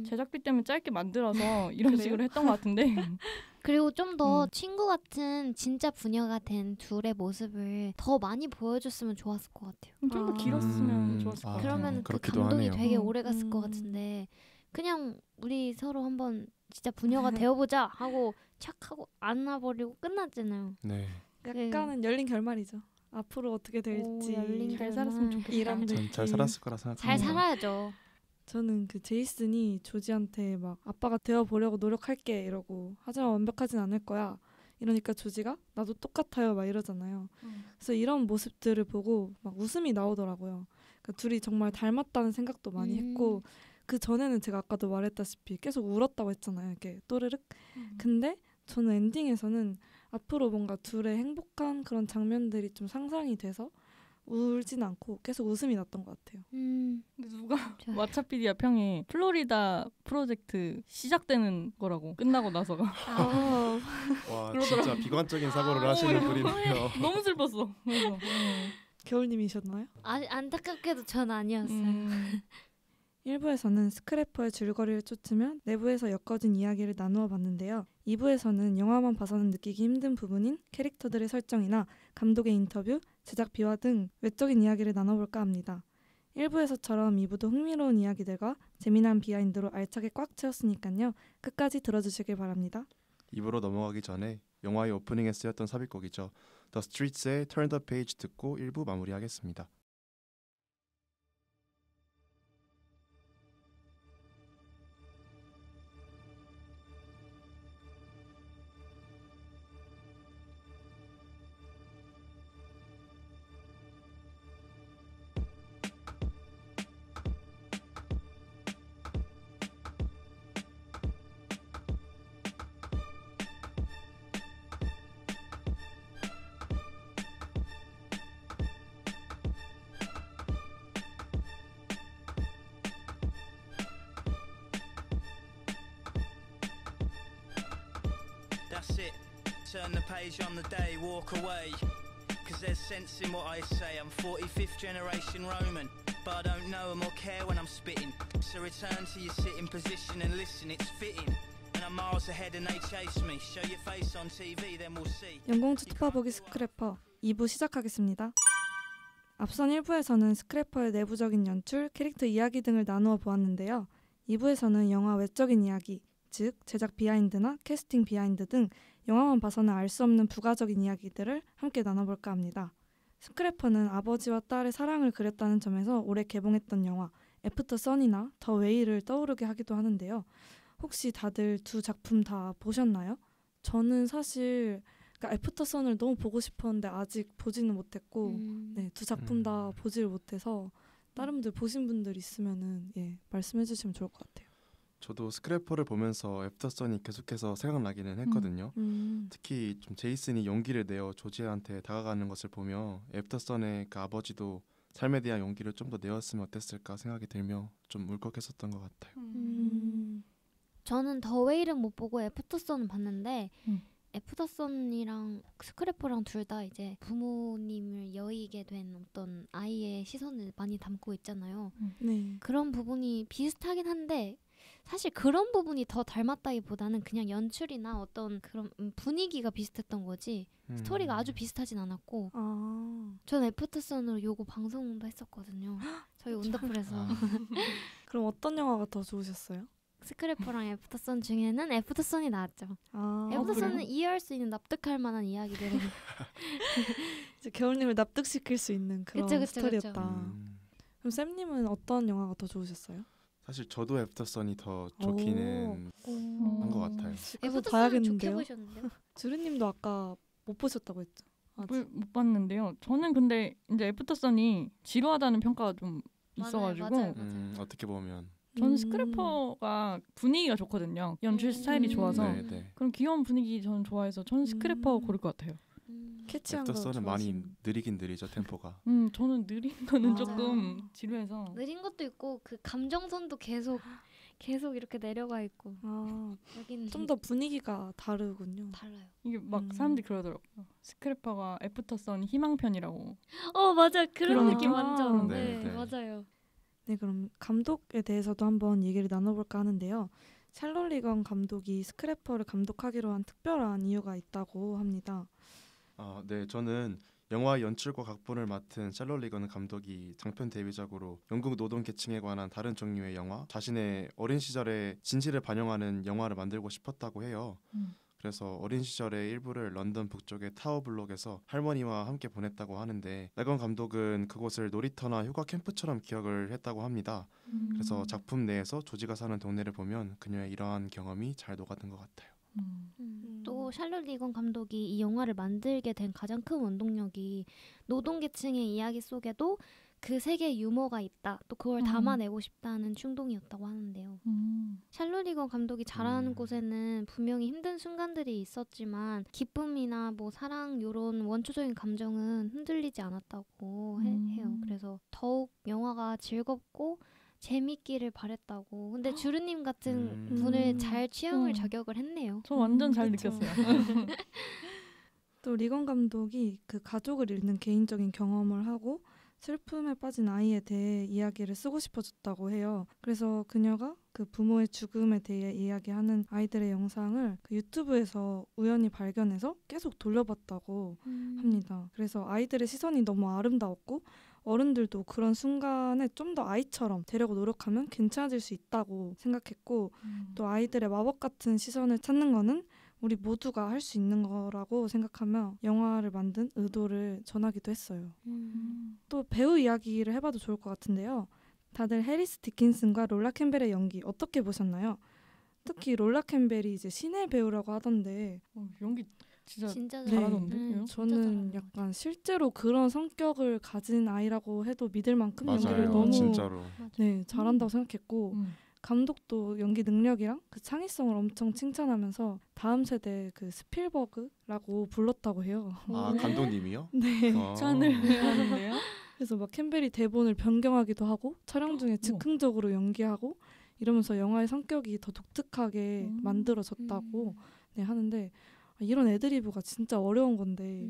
제작비 때문에 짧게 만들어서 이런 그래요? 식으로 했던 것 같은데 그리고 좀 더 친구 같은 진짜 부녀가 된 둘의 모습을 더 많이 보여줬으면 좋았을 것 같아요. 좀 더 길었으면 좋았을 것 같아요. 그러면 그 그렇기도 감동이 하네요. 되게 오래 갔을 것 같은데 그냥 우리 서로 한번 진짜 부녀가 되어보자 하고 착 하고 안아버리고 끝났잖아요. 네. 약간은 열린 결말이죠. 앞으로 어떻게 될지 열린 잘 결말. 살았으면 좋겠다. 이런 전 느낌. 잘 살았을 거라 잘 생각합니다. 살아야죠. 저는 그 제이슨이 조지한테 막 아빠가 되어보려고 노력할게 이러고 하지만 완벽하진 않을 거야 이러니까 조지가 나도 똑같아요 막 이러잖아요. 그래서 이런 모습들을 보고 막 웃음이 나오더라고요. 그러니까 둘이 정말 닮았다는 생각도 많이 했고 그 전에는 제가 아까도 말했다시피 계속 울었다고 했잖아요. 이렇게 또르륵. 근데 저는 엔딩에서는 앞으로 뭔가 둘의 행복한 그런 장면들이 좀 상상이 돼서 울진 않고 계속 웃음이 났던 것 같아요. 근데 누가 좋아요. 왓챠피디아 평에 플로리다 프로젝트 시작되는 거라고 끝나고 나서가 와 진짜 비관적인 사고를 하시는 분이네요. 너무 슬펐어. 그래서, 겨울님이셨나요? 안타깝게도 전 아니었어요. 1부에서는 스크래퍼의 줄거리를 쫓으며 내부에서 엮어진 이야기를 나누어 봤는데요. 2부에서는 영화만 봐서는 느끼기 힘든 부분인 캐릭터들의 설정이나 감독의 인터뷰, 제작 비화 등 외적인 이야기를 나눠볼까 합니다. 1부에서처럼 2부도 흥미로운 이야기들과 재미난 비하인드로 알차게 꽉 채웠으니까요. 끝까지 들어주시길 바랍니다. 2부로 넘어가기 전에 영화의 오프닝에 쓰였던 삽입곡이죠. The Streets의 Turn the Page 듣고 1부 마무리하겠습니다. That's it. Turn the page on the day, walk away. Cause there's sense in what I say. I'm 45th generation Roman, but I don't know them or care when I'm spitting. So return to your sitting position and listen, it's fitting. And I'm miles ahead and they chase me. Show your face on TV, then we'll see. 영공주 투파보기 스크래퍼 2부 시작하겠습니다. 앞선 1부에서는 스크래퍼의 내부적인 연출, 캐릭터 이야기 등을 나누어 보았는데요. 2부에서는 영화 외적인 이야기, 즉 제작 비하인드나 캐스팅 비하인드 등 영화만 봐서는 알 수 없는 부가적인 이야기들을 함께 나눠볼까 합니다. 스크래퍼는 아버지와 딸의 사랑을 그렸다는 점에서 올해 개봉했던 영화 애프터 선이나 더 웨이를 떠오르게 하기도 하는데요. 혹시 다들 두 작품 다 보셨나요? 저는 사실 애프터 선을 너무 보고 싶었는데 아직 보지는 못했고 네, 두 작품 다 보지를 못해서 다른 분들 보신 분들 있으면은 말씀해 주시면 좋을 것 같아요. 저도 스크래퍼를 보면서 애프터선이 계속해서 생각나기는 했거든요. 특히 좀 제이슨이 용기를 내어 조지한테 다가가는 것을 보며 애프터선의 그 아버지도 삶에 대한 용기를 좀 더 내었으면 어땠을까 생각이 들며 좀 울컥했었던 것 같아요. 저는 더 웨이는 못 보고 애프터선은 봤는데 애프터선이랑 스크래퍼랑 둘 다 이제 부모님을 여의게 된 어떤 아이의 시선을 많이 담고 있잖아요. 네. 그런 부분이 비슷하긴 한데 사실 그런 부분이 더 닮았다기보다는 그냥 연출이나 어떤 그런 분위기가 비슷했던 거지 스토리가 아주 비슷하진 않았고 전 애프터선으로 요거 방송도 했었거든요. 저희 온더풀에서. 그럼 어떤 영화가 더 좋으셨어요? 스크래퍼랑 애프터선 중에는 애프터선이 나왔죠. 애프터선은 이해할 수 있는 납득할 만한 이야기들을 이제 겨울님을 납득시킬 수 있는 그런 그쵸. 스토리였다. 그럼 쌤님은 어떤 영화가 더 좋으셨어요? 사실 저도 애프터선이 더 좋기는 한 것 같아요. 그래서 애프터선은 좋게 봐야겠는데요? 보셨는데요? 주르님도 아까 못 보셨다고 했죠? 못 봤는데요. 저는 근데 이제 애프터선이 지루하다는 평가가 좀 있어가지고 맞아요. 어떻게 보면 저는 스크래퍼가 분위기가 좋거든요. 연출 스타일이 좋아서 그럼 귀여운 분위기 저는 좋아해서 저는 스크래퍼 고를 것 같아요. 캐치한 거 애프터선은 많이 좋아하시는. 느리긴 느리죠 템포가. 저는 느린 거는 맞아요. 조금 지루해서 느린 것도 있고 그 감정선도 계속 이렇게 내려가 있고 여기는 좀 더 분위기가 다르군요. 달라요. 이게 막 사람들이 그러더라고요. 스크래퍼가 애프터선 희망편이라고. 맞아 그런 그런 느낌 느낌? 완전. 네, 네, 네. 맞아요. 네, 그럼 감독에 대해서도 한번 얘기를 나눠볼까 하는데요. 샬롯 리건 감독이 스크래퍼를 감독하기로 한 특별한 이유가 있다고 합니다. 네, 저는 영화 연출과 각본을 맡은 샬롯 리건 감독이 장편 데뷔작으로 영국 노동 계층에 관한 다른 종류의 영화, 자신의 어린 시절의 진실을 반영하는 영화를 만들고 싶었다고 해요. 그래서 어린 시절의 일부를 런던 북쪽의 타워블록에서 할머니와 함께 보냈다고 하는데 레건 감독은 그곳을 놀이터나 휴가 캠프처럼 기억을 했다고 합니다. 그래서 작품 내에서 조지가 사는 동네를 보면 그녀의 이러한 경험이 잘 녹아든 것 같아요. 또 샬롯 리건 감독이 이 영화를 만들게 된 가장 큰 원동력이 노동계층의 이야기 속에도 그 세계의 유머가 있다. 또 그걸 담아내고 싶다는 충동이었다고 하는데요. 샬롯 리건 감독이 잘하는 곳에는 분명히 힘든 순간들이 있었지만 기쁨이나 뭐 사랑 이런 원초적인 감정은 흔들리지 않았다고 해요. 그래서 더욱 영화가 즐겁고 재밌기를 바랬다고. 근데 주르님 같은 분을 잘 취향을 저격을 했네요. 저 완전 잘 그쵸. 느꼈어요. 또 리건 감독이 그 가족을 잃는 개인적인 경험을 하고 슬픔에 빠진 아이에 대해 이야기를 쓰고 싶어졌다고 해요. 그래서 그녀가 그 부모의 죽음에 대해 이야기하는 아이들의 영상을 그 유튜브에서 우연히 발견해서 계속 돌려봤다고 합니다. 그래서 아이들의 시선이 너무 아름다웠고 어른들도 그런 순간에 좀 더 아이처럼 되려고 노력하면 괜찮아질 수 있다고 생각했고 또 아이들의 마법 같은 시선을 찾는 거는 우리 모두가 할 수 있는 거라고 생각하며 영화를 만든 의도를 전하기도 했어요. 또 배우 이야기를 해봐도 좋을 것 같은데요. 다들 해리스 디킨슨과 롤라 캠벨의 연기 어떻게 보셨나요? 특히 롤라 캠벨이 이제 신의 배우라고 하던데 연기 진짜 진짜 잘하던데. 저는 약간 실제로 그런 성격을 가진 아이라고 해도 믿을 만큼 연기를 맞아요, 너무 진짜로. 네, 잘한다고 생각했고 감독도 연기 능력이랑 그 창의성을 엄청 칭찬하면서 다음 세대 그 스필버그라고 불렀다고 해요. 감독님이요? 네. 칭찬을 하는데요. 그래서 막 캠벨이 대본을 변경하기도 하고 촬영 중에 즉흥적으로 연기하고 이러면서 영화의 성격이 더 독특하게 만들어졌다고 네, 하는데 이런 애드리브가 진짜 어려운 건데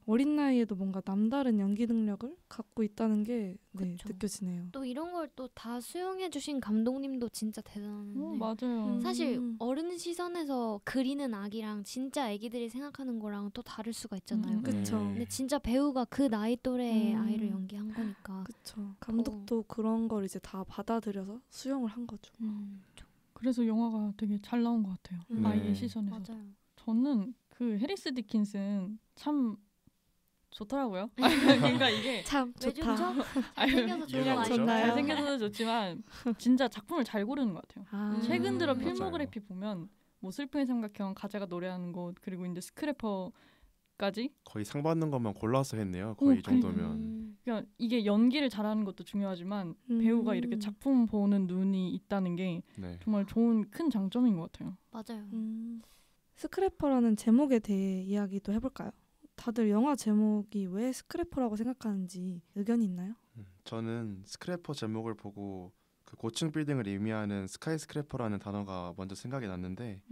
어린 나이에도 뭔가 남다른 연기 능력을 갖고 있다는 게 네, 느껴지네요. 또 이런 걸 또 다 수용해 주신 감독님도 진짜 대단한데 맞아요. 사실 어른 시선에서 그리는 아기랑 진짜 아기들이 생각하는 거랑 또 다를 수가 있잖아요. 그렇죠. 근데 진짜 배우가 그 나이 또래의 아이를 연기한 거니까. 그렇죠. 감독도 그런 걸 이제 다 받아들여서 수용을 한 거죠. 그래서 영화가 되게 잘 나온 것 같아요. 아이의 시선에서. 맞아요. 저는 그 해리스 디킨슨 참 좋더라고요. 그러니까 이게 참 좋다. 잘생겨서 좋은 거 좋나요? 아니에요? 잘생겨서도 좋지만 진짜 작품을 잘 고르는 것 같아요. 최근 들어 맞아요. 필모그래피 보면 뭐 슬픔의 삼각형, 가자가 노래하는 곳 그리고 이제 스크래퍼까지 거의 상 받는 것만 골라서 했네요. 거의 이 정도면. 그러니까 이게 연기를 잘하는 것도 중요하지만 배우가 이렇게 작품 보는 눈이 있다는 게 네. 정말 좋은 큰 장점인 것 같아요. 맞아요. 스크래퍼라는 제목에 대해 이야기도 해볼까요? 다들 영화 제목이 왜 스크래퍼라고 생각하는지 의견이 있나요? 저는 스크래퍼 제목을 보고 그 고층 빌딩을 의미하는 스카이스크래퍼라는 단어가 먼저 생각이 났는데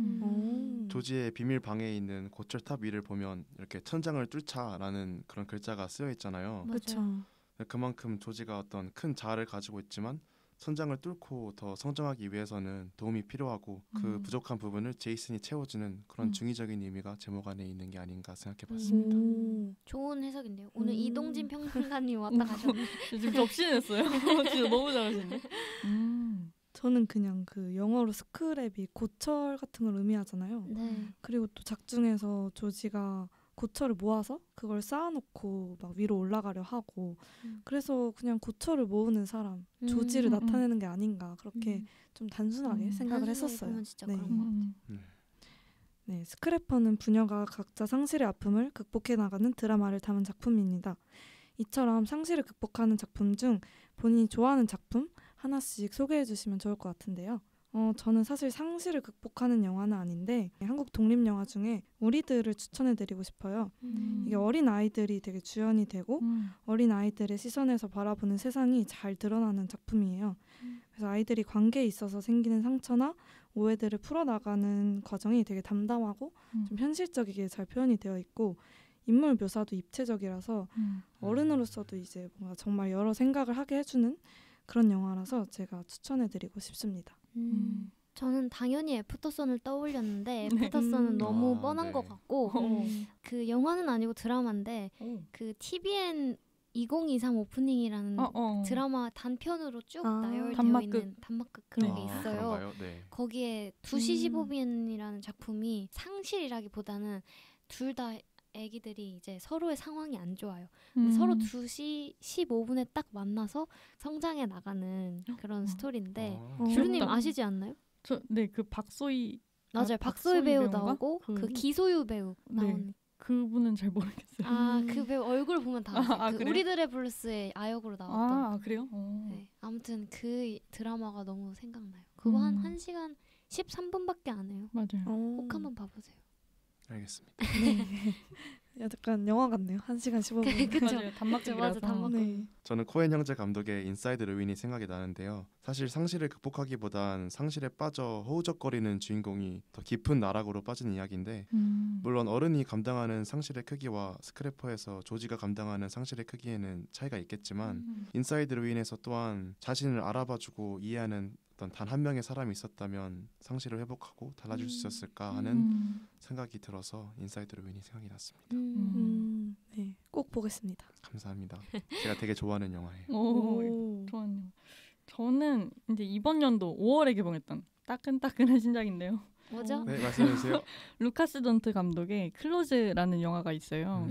조지의 비밀 방에 있는 고철탑 위를 보면 이렇게 천장을 뚫자라는 그런 글자가 쓰여 있잖아요. 그렇죠. 그만큼 조지가 어떤 큰 자아를 가지고 있지만 선장을 뚫고 더 성장하기 위해서는 도움이 필요하고 그 부족한 부분을 제이슨이 채워주는 그런 중의적인 의미가 제목 안에 있는 게 아닌가 생각해봤습니다. 좋은 해석인데요. 오늘 이동진 평론가님 왔다 가셨네. 지금 접신했어요. 진짜 너무 잘하시네. 저는 그냥 그 영어로 스크랩이 고철 같은 걸 의미하잖아요. 네. 그리고 또 작중에서 조지가 고철을 모아서 그걸 쌓아놓고 막 위로 올라가려 하고 그래서 그냥 고철을 모으는 사람, 조지를 나타내는 게 아닌가 그렇게 좀 단순하게 생각을 했었어요. 진짜 네. 그런 것 같아요. 네, 스크래퍼는 부녀가 각자 상실의 아픔을 극복해 나가는 드라마를 담은 작품입니다. 이처럼 상실을 극복하는 작품 중 본인이 좋아하는 작품 하나씩 소개해 주시면 좋을 것 같은데요. 저는 사실 상실을 극복하는 영화는 아닌데 한국 독립영화 중에 우리들을 추천해드리고 싶어요. 이게 어린 아이들이 되게 주연이 되고 어린 아이들의 시선에서 바라보는 세상이 잘 드러나는 작품이에요. 그래서 아이들이 관계에 있어서 생기는 상처나 오해들을 풀어나가는 과정이 되게 담담하고 좀 현실적이게 잘 표현이 되어 있고 인물 묘사도 입체적이라서 어른으로서도 이제 뭔가 정말 여러 생각을 하게 해주는 그런 영화라서 제가 추천해드리고 싶습니다. 저는 당연히 애프터선을 떠올렸는데 애프터선은 너무 뻔한 것 같고 그 영화는 아니고 드라마인데 그 TVN 2023 오프닝이라는 드라마 단편으로 쭉 나열되어 있는 단막극 그런 게 있어요. 네. 거기에 2시 15분이라는 작품이 상실이라기보다는 둘 다 애기들이 이제 서로의 상황이 안 좋아요. 근데 서로 2시 15분에 딱 만나서 성장해 나가는 그런 스토리인데 주루님 아시지 않나요? 네, 그 박소희 맞아요. 박소희 배우 나오고 그 기소유 배우 나오는 네. 그분은 잘 모르겠어요. 그 배우 얼굴 보면 다 아세요. 그 우리들의 블루스의 아역으로 나왔던. 그래요? 네. 아무튼 그 드라마가 너무 생각나요. 그거 한 1시간 13분밖에 안 해요. 맞아요. 꼭 한번 봐보세요. 알겠습니다. 네. 약간 영화 같네요. 1시간 15분. 그쵸. 맞아요. 단막극이라서. 단막극. 네. 저는 코엔 형제 감독의 인사이드 루인이 생각이 나는데요. 사실 상실을 극복하기보단 상실에 빠져 허우적거리는 주인공이 더 깊은 나락으로 빠지는 이야기인데 물론 어른이 감당하는 상실의 크기와 스크래퍼에서 조지가 감당하는 상실의 크기에는 차이가 있겠지만 인사이드 루인에서 또한 자신을 알아봐주고 이해하는 어떤 단 한 명의 사람이 있었다면 상실을 회복하고 달라질 수 있었을까 하는 생각이 들어서 인사이드 루인이 생각이 났습니다. 네, 꼭 보겠습니다. 감사합니다. 제가 되게 좋아하는 영화예요. 좋아요. 저는 이제 이번 연도 5월에 개봉했던 따끈따끈한 신작인데요. 뭐죠? 네, 말씀해주세요. 루카스 돈트 감독의 클로즈라는 영화가 있어요.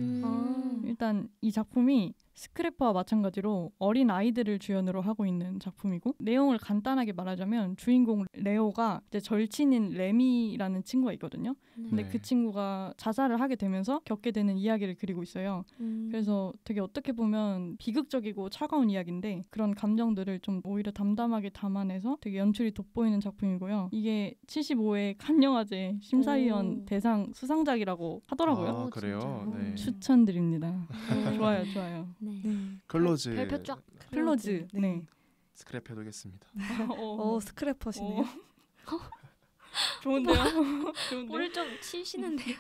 일단 이 작품이 스크래퍼와 마찬가지로 어린 아이들을 주연으로 하고 있는 작품이고 내용을 간단하게 말하자면 주인공 레오가 이제 절친인 레미라는 친구가 있거든요. 근데 그 친구가 자살을 하게 되면서 겪게 되는 이야기를 그리고 있어요. 그래서 되게 어떻게 보면 비극적이고 차가운 이야기인데 그런 감정들을 좀 오히려 담담하게 담아내서 되게 연출이 돋보이는 작품이고요. 이게 75회 칸 영화제 심사위원 대상 수상작이라고 하더라고요. 그래요? 네. 추천드립니다. 좋아요. 네. 클로즈. 별표 쫙. 클로즈. 네. 스크랩 해두겠습니다. 스크래퍼시네요. 좋은데요? 볼을 좀 치시는데요.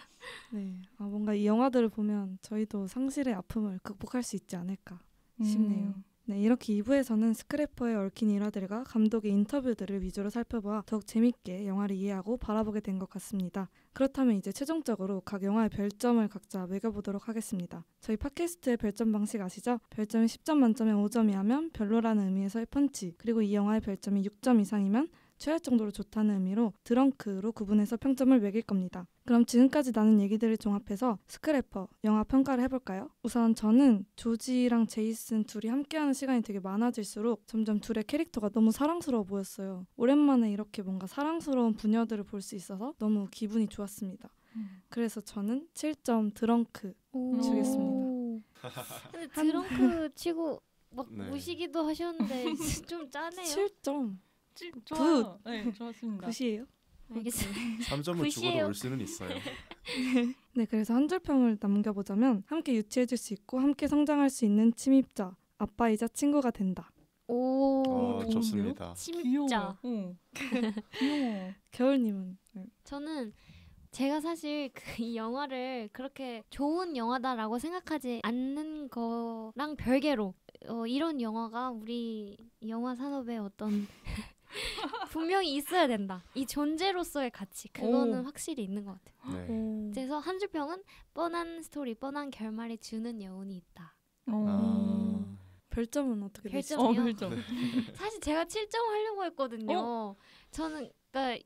네, 뭔가 이 영화들을 보면 저희도 상실의 아픔을 극복할 수 있지 않을까 싶네요. 네, 이렇게 2부에서는 스크래퍼에 얽힌 일화들과 감독의 인터뷰들을 위주로 살펴봐 더욱 재밌게 영화를 이해하고 바라보게 된 것 같습니다. 그렇다면 이제 최종적으로 각 영화의 별점을 각자 매겨보도록 하겠습니다. 저희 팟캐스트의 별점 방식 아시죠? 별점이 10점 만점에 5점이 하면 별로라는 의미에서의 펀치, 그리고 이 영화의 별점이 6점 이상이면 최할 정도로 좋다는 의미로 드렁크로 구분해서 평점을 매길 겁니다. 그럼 지금까지 나눈 얘기들을 종합해서 스크래퍼 영화 평가를 해볼까요? 우선 저는 조지랑 제이슨 둘이 함께하는 시간이 되게 많아질수록 점점 둘의 캐릭터가 너무 사랑스러워 보였어요. 오랜만에 이렇게 뭔가 사랑스러운 부녀들을 볼 수 있어서 너무 기분이 좋았습니다. 그래서 저는 7점 드렁크 주겠습니다. 근데 드렁크 치고 막 네. 우시기도 하셨는데 좀 짜네요. 7점. 좋아요. 네, 좋았습니다. 9시예요? 알겠습니다. 3점을 주고도 올 수는 있어요. 네, 그래서 한 줄평을 남겨보자면 함께 유치해줄 수 있고 함께 성장할 수 있는 침입자, 아빠이자 친구가 된다. 좋습니다. 침입자. 귀여워. 겨울님은? 저는 제가 사실 이 영화를 그렇게 좋은 영화다라고 생각하지 않는 거랑 별개로 이런 영화가 우리 영화 산업에 어떤 분명히 있어야 된다. 이 존재로서의 가치 그거는 확실히 있는 것 같아요. 네. 그래서 한줄평은 뻔한 스토리, 뻔한 결말이 주는 여운이 있다. 별점은 어떻게 되시죠? 별점이요? 별점. 사실 제가 7점 하려고 했거든요. 저는 그러니까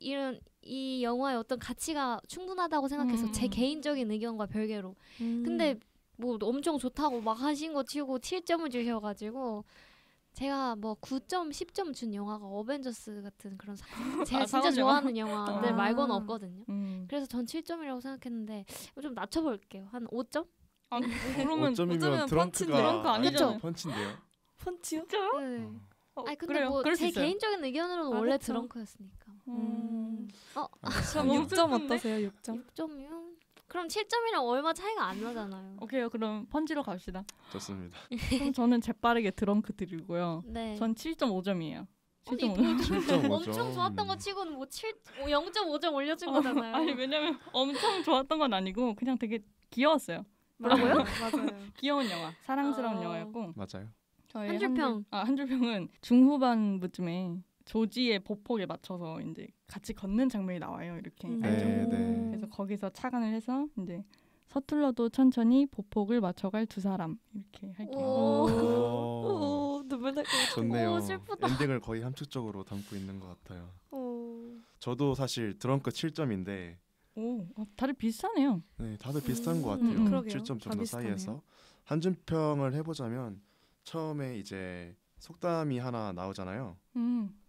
이 영화의 어떤 가치가 충분하다고 생각해서 제 개인적인 의견과 별개로. 근데 뭐 엄청 좋다고 막 하신 거 치고 7점을 주셔가지고 제가 뭐 9점, 10점 준 영화가 어벤져스 같은 그런 제가 진짜 좋아하는 영화들 말고는 없거든요. 그래서 전 7점이라고 생각했는데 좀 낮춰볼게요. 한 5점? 그러면 5점이면 드렁크 아니죠? 펀치인데요. 펀치요? 네. 아니 근데 그래요. 뭐 그럴 수 제 있어요. 개인적인 의견으로는 아, 원래 그쵸. 드렁크였으니까. 그럼 너무 6점 슬픈데? 어떠세요? 6점? 6점이요? 그럼 7점이랑 얼마 차이가 안 나잖아요. 오케이요. 그럼 펀치로 갑시다. 좋습니다. 그럼 저는 재빠르게 드렁크 드리고요. 네. 전 7.5점이에요. 아니, 7.5점. 7.5점. 엄청 좋았던 거 치고는 뭐 0.5점 올려준 거잖아요. 아니 왜냐면 엄청 좋았던 건 아니고 그냥 되게 귀여웠어요. 뭐라고요? 맞아요. 귀여운 영화, 사랑스러운 어. 영화였고 맞아요. 저희 한 줄평. 한 줄평은 중후반부쯤에 조지의 보폭에 맞춰서 이제 같이 걷는 장면이 나와요. 이렇게 알죠? 네. 그래서 거기서 착안을 해서 이제 서툴러도 천천히 보폭을 맞춰갈 두 사람 이렇게 할게요. 오, 눈물 날것 같아. 좋네요. 오, 슬프다. 엔딩을 거의 함축적으로 담고 있는 것 같아요. 오. 저도 사실 드렁크 7점인데 오, 다들 비슷하네요. 네, 다들 비슷한 것 같아요. 그러게요. 7점 다 정도 비슷하네요. 사이에서 한준평을 해보자면 처음에 이제 속담이 하나 나오잖아요.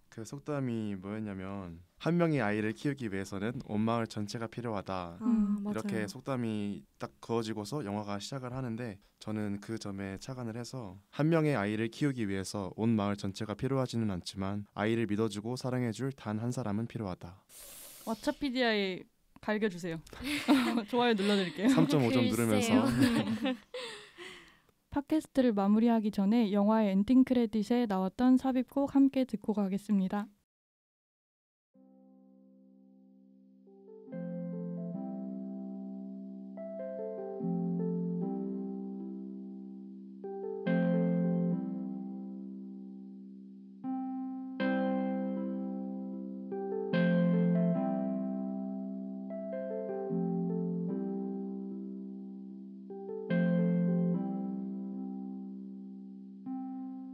그 속담이 뭐였냐면 한 명의 아이를 키우기 위해서는 온 마을 전체가 필요하다. 맞아요. 이렇게 속담이 딱 그어지고서 영화가 시작을 하는데 저는 그 점에 착안을 해서 한 명의 아이를 키우기 위해서 온 마을 전체가 필요하지는 않지만 아이를 믿어주고 사랑해줄 단 한 사람은 필요하다. 왓챠피디아에 갈겨주세요. 좋아요 눌러드릴게요. 3.5점 누르면서 팟캐스트를 마무리하기 전에 영화의 엔딩 크레딧에 나왔던 삽입곡 함께 듣고 가겠습니다.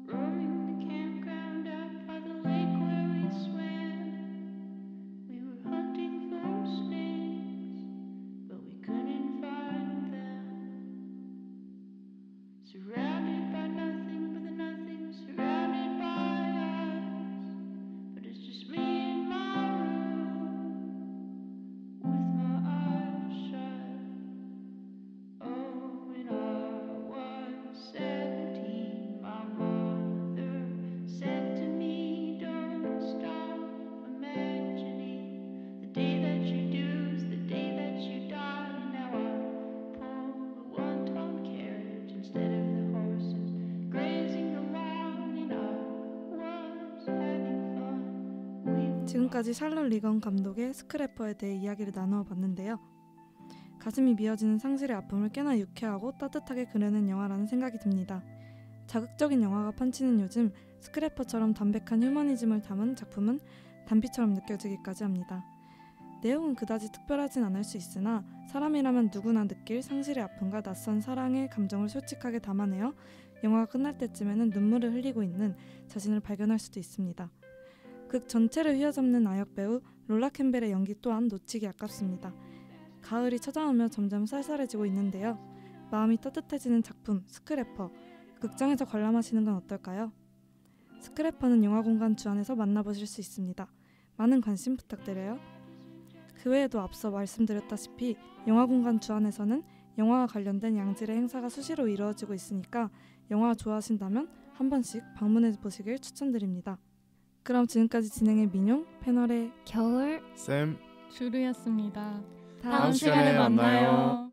Roaming the campground out by the lake where we swam. We were hunting for snakes, but we couldn't find them. Surrounded by nothing but the nothing surrounded by us. But it's just me in my room with my eyes shut. Oh, when I was 17, my mother said to me, don't stop imagining the day that you do is the day that you die. And now I pull the one-ton carriage instead of the horses grazing the lawn, and I was having fun. 지금까지 샬롯 리건 감독의 스크래퍼에 대해 이야기를 나누어 봤는데요. 가슴이 미어지는 상실의 아픔을 꽤나 유쾌하고 따뜻하게 그려낸 영화라는 생각이 듭니다. 자극적인 영화가 판치는 요즘 스크래퍼처럼 담백한 휴머니즘을 담은 작품은 단비처럼 느껴지기까지 합니다. 내용은 그다지 특별하진 않을 수 있으나 사람이라면 누구나 느낄 상실의 아픔과 낯선 사랑의 감정을 솔직하게 담아내어 영화가 끝날 때쯤에는 눈물을 흘리고 있는 자신을 발견할 수도 있습니다. 극 전체를 휘어잡는 아역 배우 롤라 캠벨의 연기 또한 놓치기 아깝습니다. 가을이 찾아오며 점점 쌀쌀해지고 있는데요. 마음이 따뜻해지는 작품 스크래퍼, 극장에서 관람하시는 건 어떨까요? 스크래퍼는 영화공간 주안에서 만나보실 수 있습니다. 많은 관심 부탁드려요. 그 외에도 앞서 말씀드렸다시피 영화공간 주안에서는 영화와 관련된 양질의 행사가 수시로 이루어지고 있으니까 영화 좋아하신다면 한 번씩 방문해 보시길 추천드립니다. 그럼 지금까지 진행의 민용, 패널의 겨울 쌤 주루였습니다. 다음 시간에 만나요.